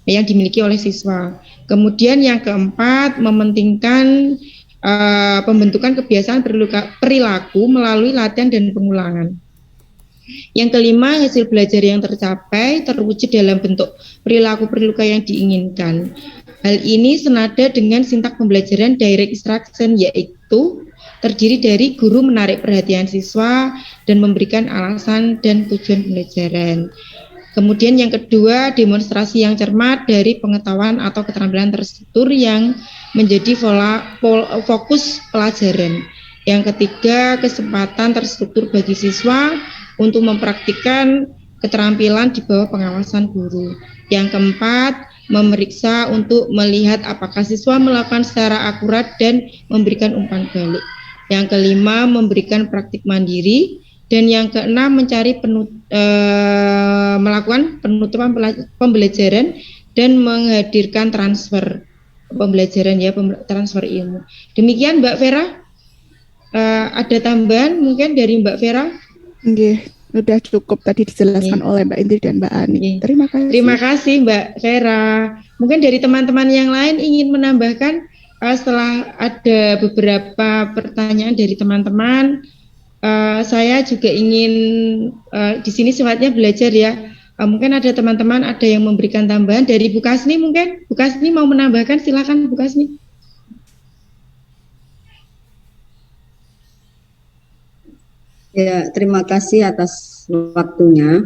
yang dimiliki oleh siswa. Kemudian yang keempat, mementingkan pembentukan kebiasaan perilaku melalui latihan dan pengulangan. Yang kelima, hasil belajar yang tercapai terwujud dalam bentuk perilaku-perilaku yang diinginkan. Hal ini senada dengan sintak pembelajaran direct instruction, yaitu terdiri dari guru menarik perhatian siswa dan memberikan alasan dan tujuan pembelajaran. Kemudian yang kedua, demonstrasi yang cermat dari pengetahuan atau keterampilan terstruktur yang menjadi fokus pelajaran. Yang ketiga, kesempatan terstruktur bagi siswa untuk mempraktikkan keterampilan di bawah pengawasan guru. Yang keempat, memeriksa untuk melihat apakah siswa melakukan secara akurat dan memberikan umpan balik. Yang kelima, memberikan praktik mandiri. Dan yang keenam, mencari melakukan penutupan pembelajaran dan menghadirkan transfer pembelajaran ya, transfer ilmu. Demikian Mbak Vera. Ada tambahan mungkin dari Mbak Vera? Sudah cukup tadi dijelaskan oleh Mbak Indri dan Mbak Ani. Terima kasih. Terima kasih Mbak Vera. Mungkin dari teman-teman yang lain ingin menambahkan setelah ada beberapa pertanyaan dari teman-teman. Saya juga ingin di sini sifatnya belajar ya. Mungkin ada teman-teman ada yang memberikan tambahan dari Bu Kasni mungkin. Bu Kasni mau menambahkan, silakan Bu Kasni. Ya, terima kasih atas waktunya.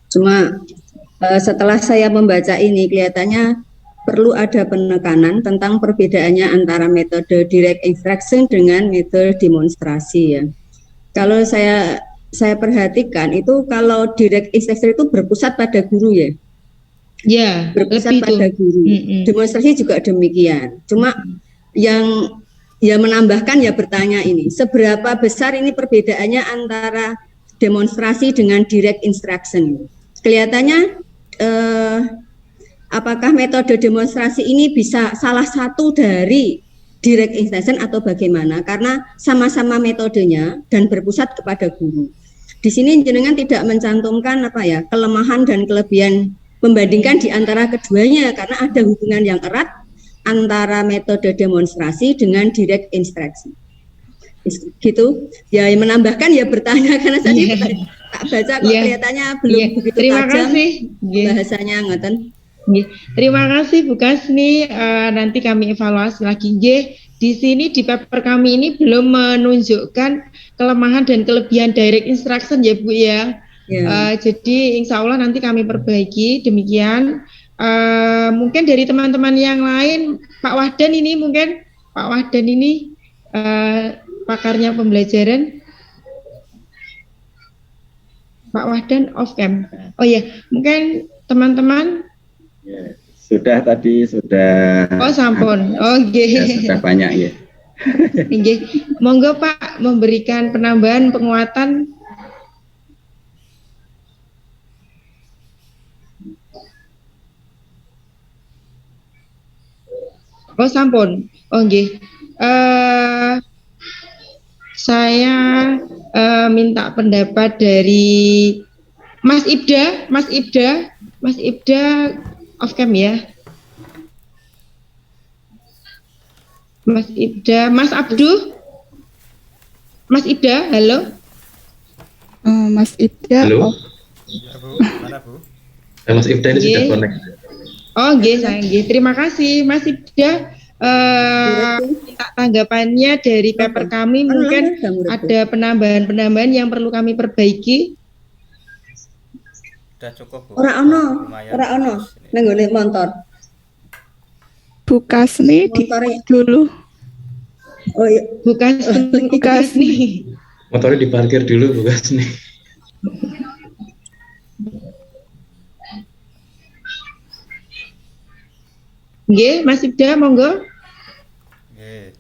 Cuma setelah saya membaca ini kelihatannya perlu ada penekanan tentang perbedaannya antara metode direct instruction dengan metode demonstrasi ya. Kalau saya perhatikan itu kalau direct instruction itu berpusat pada guru ya. Ya, berpusat pada guru. Demonstrasi juga demikian. Cuma yang menambahkan ya bertanya ini, seberapa besar ini perbedaannya antara demonstrasi dengan direct instruction? Kelihatannya apakah metode demonstrasi ini bisa salah satu dari direct instruction atau bagaimana? Karena sama-sama metodenya dan berpusat kepada guru. Di sini jenengan tidak mencantumkan kelemahan dan kelebihan membandingkan di antara keduanya karena ada hubungan yang erat antara metode demonstrasi dengan direct instruction. Gitu. Ya menambahkan ya bertanya karena tadi tak baca kok kelihatannya belum begitu tajam bahasanya ngoten. Terima kasih Bu Kasni. Nanti kami evaluasi lagi. Di sini di paper kami ini belum menunjukkan kelemahan dan kelebihan direct instruction ya Bu ya. Jadi insya Allah nanti kami perbaiki. Demikian. Mungkin dari teman-teman yang lain, Pak Wahdan ini pakarnya pembelajaran. Pak Wahdan off cam. Oh ya, mungkin teman-teman. Ya, sudah tadi sudah. Oh sampun. Oh nggih. Ya, sudah banyak ya. Nggih. Monggo Pak memberikan penambahan penguatan. Oh sampun. Oh nggih. Saya minta pendapat dari Mas Ibda off cam ya. Mas Ibda, Mas Abduh, Mas Ibda, halo. Mas Ibda. Halo. Oh. Ya, Bu. Mana, Bu? Mas Ibda ini sudah connect. Oh, nggih, saya nggih. Terima kasih Mas Ibda. Minta tanggapannya dari paper kami, mungkin ada penambahan-penambahan yang perlu kami perbaiki. Sudah cukup, Bu. Ora ono nang ngene motor. Bu Kasni dulu. Oh iya. Bu Kasni. Motornya diparkir dulu, Bu Kasni. Nggih, Mas Ibda, monggo. Oke.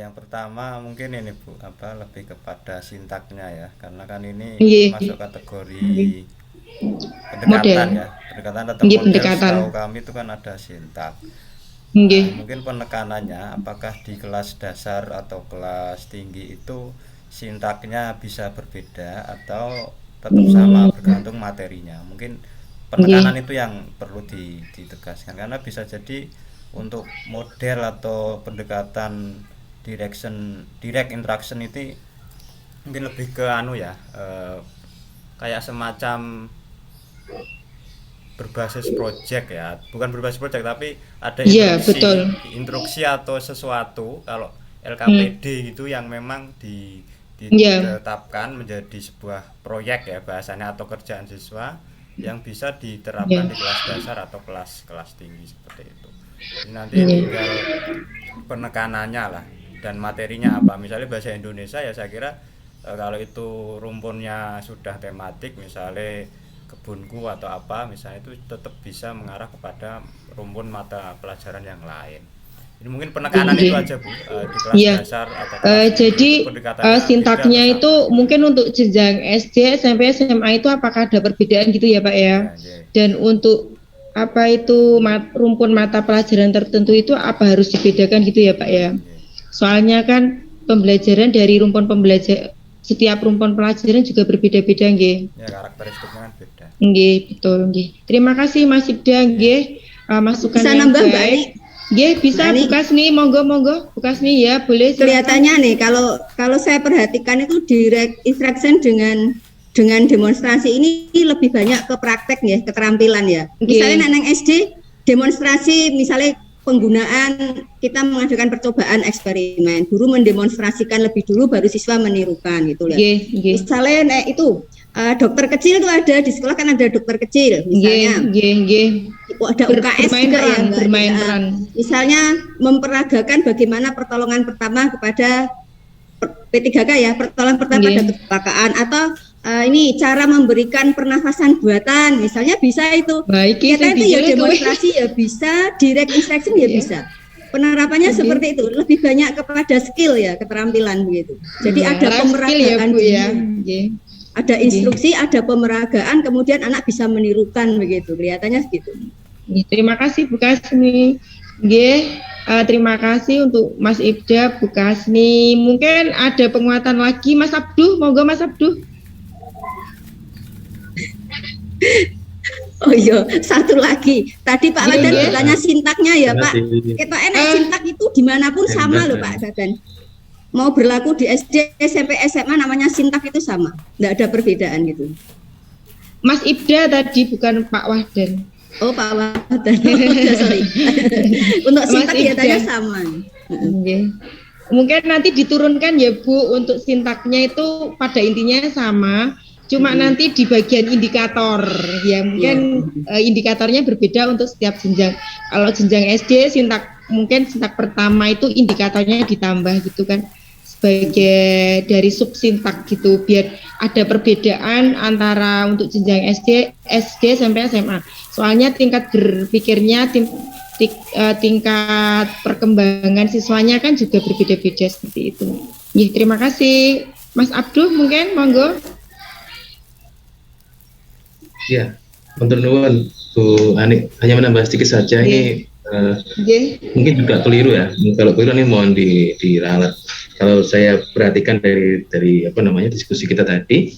Yang pertama mungkin ini Bu, lebih kepada sintaknya ya, karena kan ini masuk kategori pendekatan model. ya, pendekatan atau model. Pendekatan. Setahu kami itu kan ada sintak. Mungkin penekanannya apakah di kelas dasar atau kelas tinggi itu sintaknya bisa berbeda atau tetap sama bergantung materinya. Mungkin penekanan itu yang perlu ditegaskan, karena bisa jadi untuk model atau pendekatan direct interaction itu mungkin lebih ke kayak semacam berbasis project ya, bukan berbasis project tapi ada instruksi atau sesuatu. Kalau LKPD itu yang memang ditetapkan menjadi sebuah proyek ya bahasanya, atau kerjaan siswa yang bisa diterapkan di kelas dasar atau kelas tinggi seperti itu. Jadi nanti tinggal penekanannya lah dan materinya apa. Misalnya bahasa Indonesia ya saya kira kalau itu rumpunnya sudah tematik, misalnya kebunku atau apa, misalnya itu tetap bisa mengarah kepada rumpun mata pelajaran yang lain. Jadi mungkin penekanan itu aja Bu di kelas dasar atau kelas jadi sintaknya itu mungkin untuk jenjang SD, SMP, SMA itu apakah ada perbedaan gitu ya Pak ya? Dan untuk rumpun mata pelajaran tertentu itu apa harus dibedakan gitu ya Pak ya? Soalnya kan pembelajaran dari rumpun setiap rumpun pelajaran juga berbeda-beda nggih. Ya, karakteristiknya kan beda. Nggih, betul nggih. Terima kasih Mas Ibda nggih, masukan bisa yang nambah baik. Nggih, bisa Bu Kasni, monggo Bu Kasni ya, boleh. Kelihatannya nih kalau saya perhatikan itu direct instruction dengan demonstrasi ini lebih banyak ke praktek ya, keterampilan ya. Misalnya nang SD demonstrasi, misalnya penggunaan, kita mengadakan percobaan eksperimen, guru mendemonstrasikan lebih dulu baru siswa menirukan gitu ya. Misalnya itu dokter kecil itu ada di sekolah, kan ada dokter kecil misalnya. Ada UKS juga ya, bermain peran. Misalnya memperagakan bagaimana pertolongan pertama kepada P3K ya, pertolongan pertama pada kecelakaan, atau ini cara memberikan pernafasan buatan misalnya, bisa itu. Kita itu ya demonstrasi ya bisa, direct instruction ya bisa. Penerapannya seperti itu, lebih banyak kepada skill ya, keterampilan begitu. Jadi ada pemeragaan ada instruksi, ada pemeragaan, kemudian anak bisa menirukan begitu. Kelihatannya segitu. Terima kasih Bu Kasni. Terima kasih untuk Mas Ibda, Bu Kasni. Mungkin ada penguatan lagi Mas Abduh, monggo Mas Abduh. Oh iya, satu lagi. Tadi Pak Ladan bertanya sintaknya ya Pak. Kita sintak itu dimanapun sama loh Pak Dadan. Mau berlaku di SD, SMP, SMA namanya sintak itu sama. Nggak ada perbedaan gitu. Mas Ibda tadi, bukan Pak Wahdan. Oh Pak Wahdan, sorry. Untuk sintak kelihatannya sama. Mungkin nanti diturunkan ya Bu, untuk sintaknya itu pada intinya sama. Cuma nanti di bagian indikator ya, mungkin indikatornya berbeda untuk setiap jenjang. Kalau jenjang SD mungkin sintak pertama itu indikatornya ditambah gitu kan. sebagai dari subsintak gitu, biar ada perbedaan antara untuk jenjang SD sampai SMA. Soalnya tingkat berpikirnya, tingkat perkembangan siswanya kan juga berbeda-beda seperti itu. Ya, terima kasih. Mas Abdul mungkin monggo. Ya, untuk nuwun Bu Ani, hanya menambah sedikit saja. Ini mungkin juga keliru ya. Kalau keliru ini mohon diralat. Kalau saya perhatikan dari diskusi kita tadi,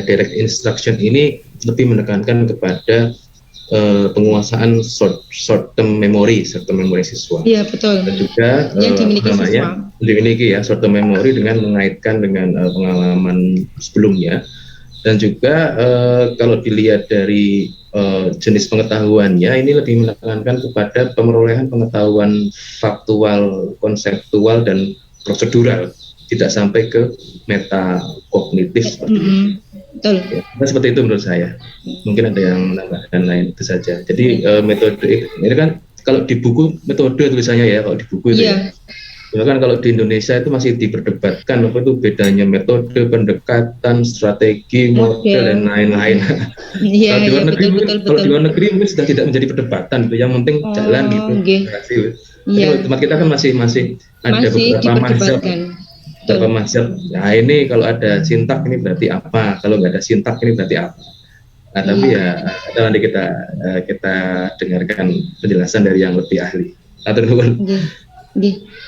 direct instruction ini lebih menekankan kepada penguasaan short term memory siswa. Iya, betul. Dan juga yang dimiliki ya short term memory dengan mengaitkan dengan pengalaman sebelumnya. Dan juga kalau dilihat dari jenis pengetahuannya, ini lebih menekankan kepada pemerolehan pengetahuan faktual, konseptual, dan prosedural, tidak sampai ke meta kognitif. Betul. Ya, seperti itu menurut saya. Mungkin ada yang menambahkan lain, itu saja. Jadi metode ini kan kalau di buku metode tulisannya ya, kalau di buku itu ya. Bahkan kalau di Indonesia itu masih diperdebatkan apa itu bedanya metode, pendekatan, strategi, model, dan lain-lain. Kalau di luar negeri, kalau di luar negeri mungkin sudah tidak menjadi perdebatan, itu yang penting jalan gitu. Berhasil. Kalau tempat kita kan masih ada beberapa mazhab. Nah ini kalau ada sintak ini berarti apa? Kalau nggak ada sintak ini berarti apa? Nah tapi ya nanti kita dengarkan penjelasan dari yang lebih ahli. Atur nuwun.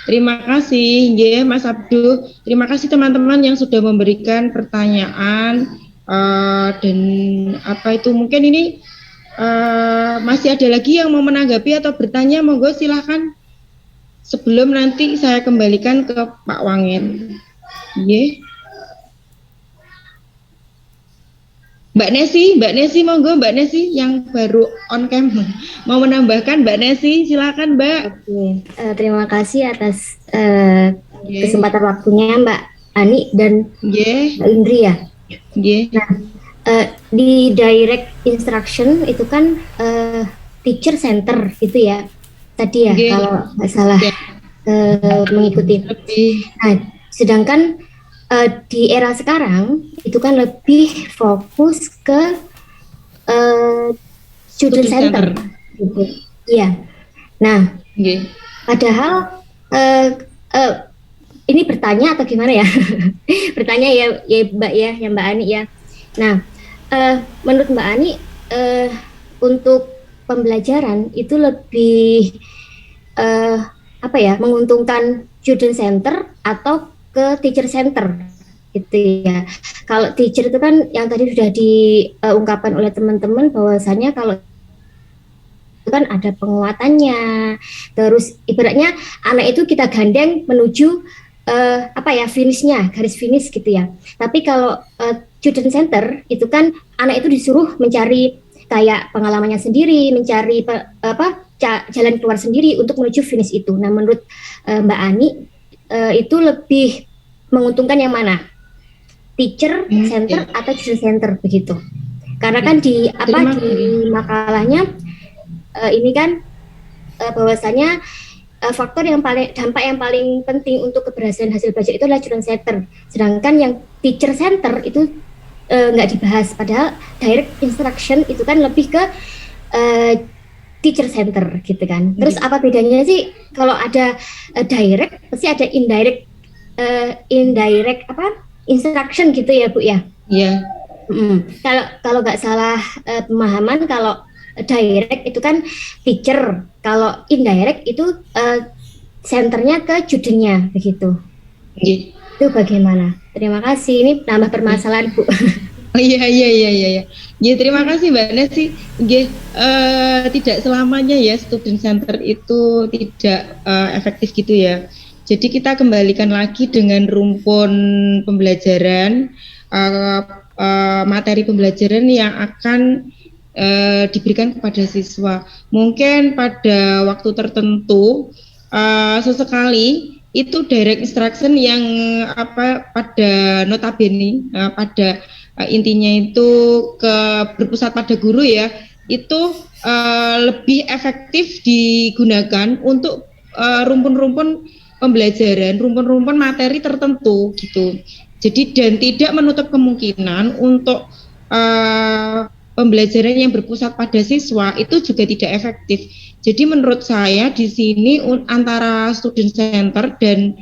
Terima kasih, Mas Abdul. Terima kasih teman-teman yang sudah memberikan pertanyaan dan apa itu mungkin ini masih ada lagi yang mau menanggapi atau bertanya, monggo silahkan. Sebelum nanti saya kembalikan ke Pak Wangit. Mbak Nesi monggo, Mbak Nesi yang baru on cam mau menambahkan. Mbak Nesi silakan, Mbak. Terima kasih atas kesempatan waktunya Mbak Ani dan Mbak Indri ya. Nah, di direct instruction itu kan teacher center gitu ya tadi ya, kalau nggak salah mengikuti. Nah, sedangkan di era sekarang itu kan lebih fokus ke student center gitu. Iya. Nah, padahal ini bertanya atau gimana ya? Bertanya ya Mbak ya Mbak Ani ya. Nah, menurut Mbak Ani untuk pembelajaran itu lebih menguntungkan student center atau ke teacher center gitu ya. Kalau teacher itu kan yang tadi sudah diungkapkan oleh teman-teman bahwasannya kalau itu kan ada penguatannya, terus ibaratnya anak itu kita gandeng menuju finishnya, garis finish gitu ya. Tapi kalau student center itu kan anak itu disuruh mencari kayak pengalamannya sendiri, mencari jalan keluar sendiri untuk menuju finish itu. Nah, menurut Mbak Ani itu lebih menguntungkan yang mana? Teacher center atau student center begitu? Karena kan di makalahnya ini kan bahwasanya faktor yang dampak yang paling penting untuk keberhasilan hasil belajar itu adalah student center. Sedangkan yang teacher center itu nggak dibahas, padahal direct instruction itu kan lebih ke teacher center gitu kan. Terus apa bedanya sih kalau ada direct pasti ada indirect instruction gitu ya Bu ya? Iya. Kalau nggak salah pemahaman, kalau direct itu kan teacher, kalau indirect itu senternya ke studentnya begitu. Itu bagaimana? Terima kasih, ini nambah permasalahan Bu. Iya. Ya, terima kasih Mbak Nesi. Tidak selamanya ya student center itu tidak efektif gitu ya. Jadi kita kembalikan lagi dengan rumpun pembelajaran, materi pembelajaran yang akan diberikan kepada siswa. Mungkin pada waktu tertentu sesekali itu direct instruction yang pada notabene pada intinya itu berpusat pada guru ya, itu lebih efektif digunakan untuk rumpun-rumpun pembelajaran rumpun-rumpun materi tertentu gitu. Jadi dan tidak menutup kemungkinan untuk pembelajaran yang berpusat pada siswa itu juga tidak efektif. Jadi menurut saya di sini antara student center dan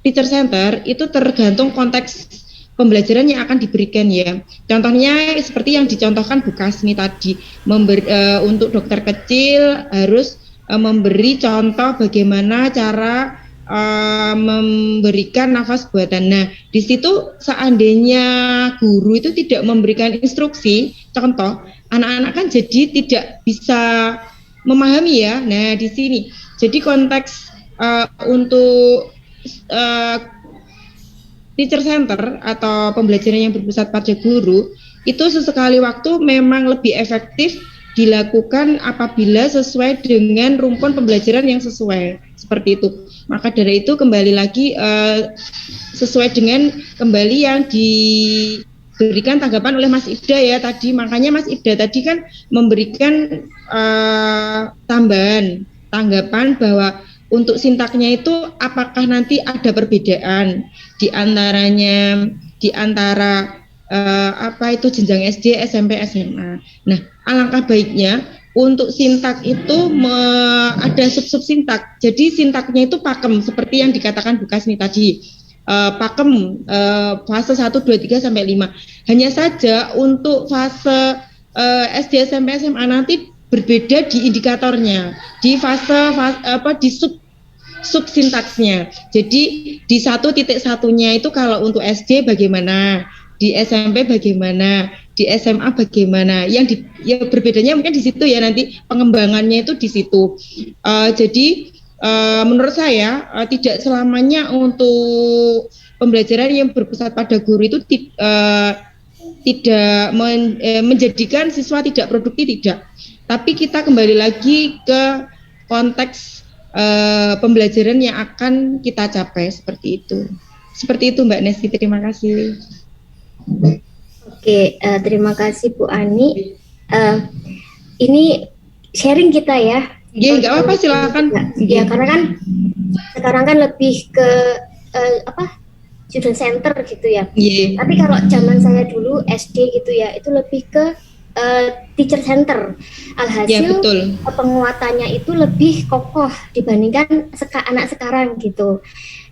teacher center itu tergantung konteks pembelajaran yang akan diberikan ya. Contohnya seperti yang dicontohkan Bu Kasmi tadi, untuk dokter kecil harus memberi contoh bagaimana cara memberikan nafas buatan. Nah, di situ seandainya guru itu tidak memberikan instruksi, contoh, anak-anak kan jadi tidak bisa memahami ya. Nah, di sini, jadi konteks untuk teacher center atau pembelajaran yang berpusat pada guru itu sesekali waktu memang lebih efektif dilakukan apabila sesuai dengan rumpun pembelajaran yang sesuai, seperti itu. Maka dari itu kembali lagi sesuai dengan kembali yang diberikan tanggapan oleh Mas Ibda ya tadi. Makanya Mas Ibda tadi kan memberikan tambahan tanggapan bahwa untuk sintaknya itu apakah nanti ada perbedaan di antara jenjang SD, SMP, SMA. Nah, alangkah baiknya untuk sintak itu ada sub-sub sintak. Jadi sintaknya itu pakem seperti yang dikatakan Bu Kasmi tadi. Pakem fase 1, 2, 3 sampai 5. Hanya saja untuk fase SD, SMP, SMA nanti berbeda di indikatornya. Di di sub sintaksnya. Jadi di 1.1-nya itu kalau untuk SD bagaimana, di SMP bagaimana, di SMA bagaimana. Yang berbedanya mungkin di situ ya, nanti pengembangannya itu di situ. Jadi menurut saya tidak selamanya untuk pembelajaran yang berpusat pada guru itu tidak menjadikan siswa tidak produktif, tidak. Tapi kita kembali lagi ke konteks pembelajaran yang akan kita capai, seperti itu. Seperti itu Mbak Nesti, terima kasih. Oke, terima kasih Bu Ani. Ini sharing kita ya. Iya, nggak apa-apa, silakan. Ya, karena kan sekarang kan lebih ke student center gitu ya. Yeah. Tapi kalau zaman saya dulu SD gitu ya, itu lebih ke teacher center. Alhasil penguatannya itu lebih kokoh dibandingkan anak sekarang gitu.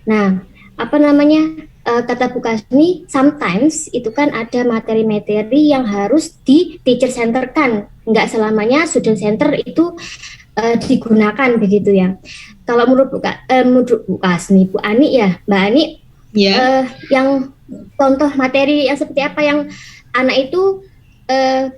Nah, kata Bu Kasmi, sometimes itu kan ada materi-materi yang harus di teacher center kan, nggak selamanya student center itu digunakan begitu ya. Kalau menurut Bu Kasmi, Bu Ani ya, Mbak Ani, yang contoh materi yang seperti apa yang anak itu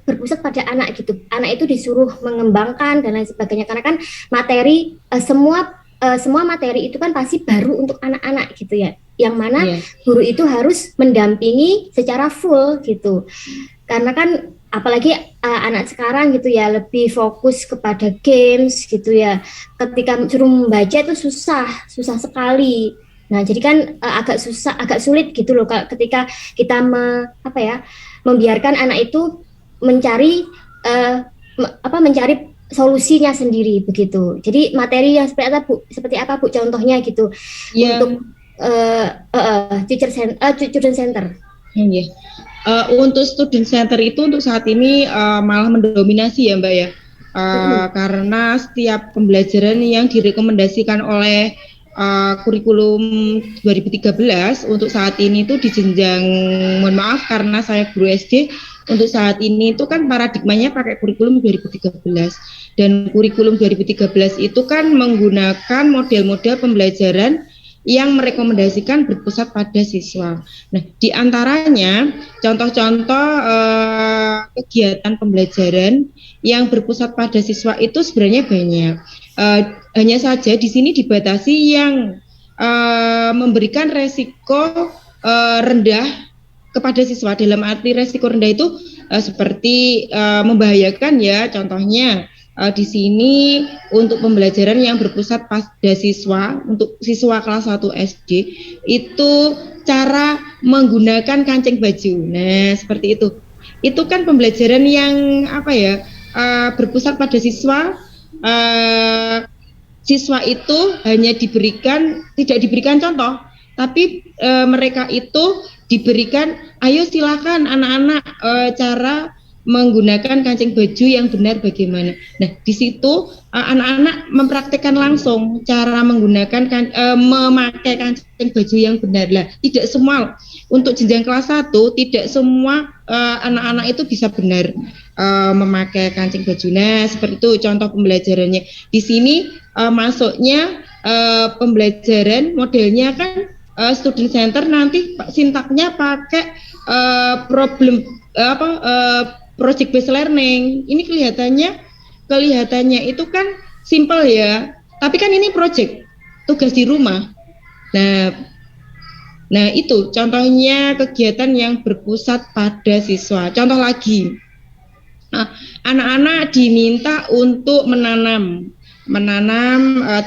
berpusat pada anak gitu, anak itu disuruh mengembangkan dan lain sebagainya, karena kan materi semua materi itu kan pasti baru untuk anak-anak gitu ya, yang mana guru itu harus mendampingi secara full gitu, karena kan apalagi anak sekarang gitu ya lebih fokus kepada games gitu ya, ketika suruh membaca itu susah sekali. Nah, jadi kan agak sulit gitu loh ketika kita membiarkan anak itu mencari solusinya sendiri begitu. Jadi materi yang seperti apa Bu contohnya gitu untuk student center. Untuk student center itu untuk saat ini malah mendominasi ya Mbak ya, karena setiap pembelajaran yang direkomendasikan oleh kurikulum 2013 untuk saat ini itu di jenjang, mohon maaf karena saya guru SD, untuk saat ini itu kan paradigmanya pakai kurikulum 2013, dan kurikulum 2013 itu kan menggunakan model-model pembelajaran yang merekomendasikan berpusat pada siswa. Nah, di antaranya contoh-contoh kegiatan pembelajaran yang berpusat pada siswa itu sebenarnya banyak. Hanya saja di sini dibatasi yang memberikan resiko rendah kepada siswa. Dalam arti resiko rendah itu seperti membahayakan ya. Contohnya di sini untuk pembelajaran yang berpusat pada siswa, untuk siswa kelas 1 SD itu cara menggunakan kancing baju. Nah, seperti itu. Itu kan pembelajaran yang berpusat pada siswa, siswa itu hanya tidak diberikan contoh, tapi mereka itu diberikan, ayo silakan anak-anak cara menggunakan kancing baju yang benar bagaimana. Nah, di situ anak-anak mempraktekkan langsung cara menggunakan memakai kancing baju yang benar. Lah, tidak semua untuk jenjang kelas 1 tidak semua anak-anak itu bisa benar memakai kancing baju. Nah, seperti itu contoh pembelajarannya. Di sini masuknya pembelajaran modelnya kan student center, nanti sintaknya pakai project based learning. Ini kelihatannya itu kan simple ya, tapi kan ini project, tugas di rumah. Nah itu contohnya kegiatan yang berpusat pada siswa. Contoh lagi, anak-anak diminta untuk menanam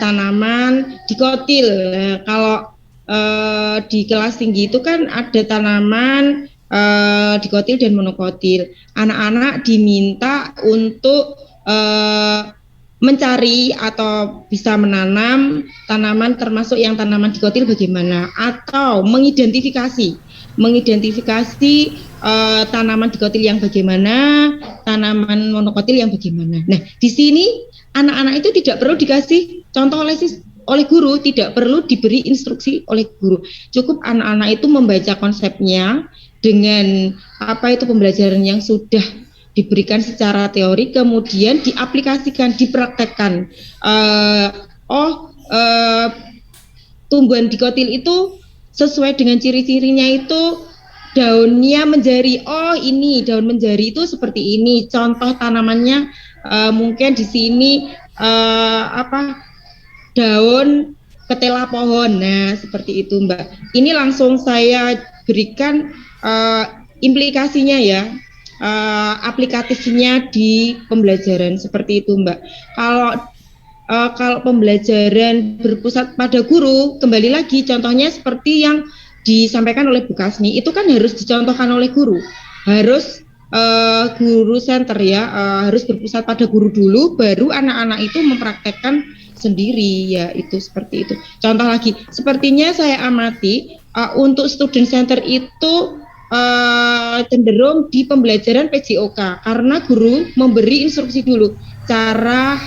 tanaman dikotil. Nah, kalau di kelas tinggi itu kan ada tanaman dikotil dan monokotil. Anak-anak diminta untuk mencari atau bisa menanam tanaman termasuk yang tanaman dikotil bagaimana, atau mengidentifikasi tanaman dikotil yang bagaimana, tanaman monokotil yang bagaimana. Nah, di sini anak-anak itu tidak perlu dikasih contoh oleh guru, tidak perlu diberi instruksi oleh guru. Cukup anak-anak itu membaca konsepnya dengan apa itu pembelajaran yang sudah diberikan secara teori, kemudian diaplikasikan, dipraktekkan. Tumbuhan dikotil itu sesuai dengan ciri-cirinya itu daunnya menjari. Oh, ini daun menjari itu seperti ini. Contoh tanamannya mungkin di sini daun ketela pohon. Nah, seperti itu, Mbak. Ini langsung saya berikan implikasinya ya, aplikatifnya di pembelajaran seperti itu, Mbak. Kalau pembelajaran berpusat pada guru, kembali lagi contohnya seperti yang disampaikan oleh Bu Kasmi, itu kan harus dicontohkan oleh guru, harus guru center ya, harus berpusat pada guru dulu, baru anak-anak itu mempraktekkan sendiri ya, itu seperti itu. Contoh lagi, sepertinya saya amati untuk student center itu cenderung di pembelajaran PJOK, karena guru memberi instruksi dulu cara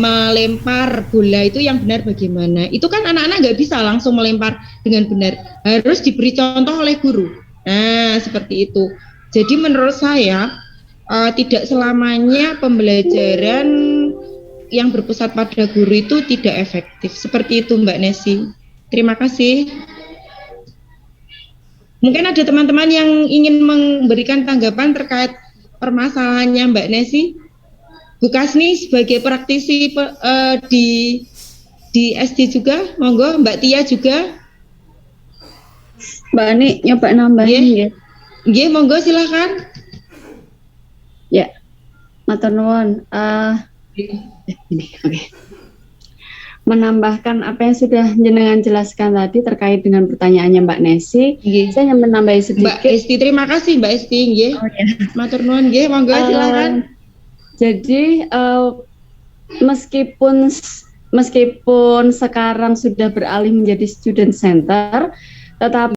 melempar bola itu yang benar bagaimana. Itu kan anak-anak nggak bisa langsung melempar dengan benar, harus diberi contoh oleh guru. Nah, seperti itu. Jadi menurut saya tidak selamanya pembelajaran yang berpusat pada guru itu tidak efektif. Seperti itu, Mbak Nesi. Terima kasih. Mungkin ada teman-teman yang ingin memberikan tanggapan terkait permasalahannya Mbak Nesi. Bu Kasni sebagai praktisi di SD juga, monggo. Mbak Tia juga. Mbak Ani nyoba nambahin ya. Nggih, monggo silakan. Ya, matur nuwun. Oke. Menambahkan apa yang sudah jenengan jelaskan tadi terkait dengan pertanyaannya Mbak Nesi, saya ingin menambah sedikit. Mbak Esti, terima kasih Mbak Esti, nggih. Oh, ya. Matur nuwun nggih, monggo silakan. Jadi meskipun sekarang sudah beralih menjadi student center, tetapi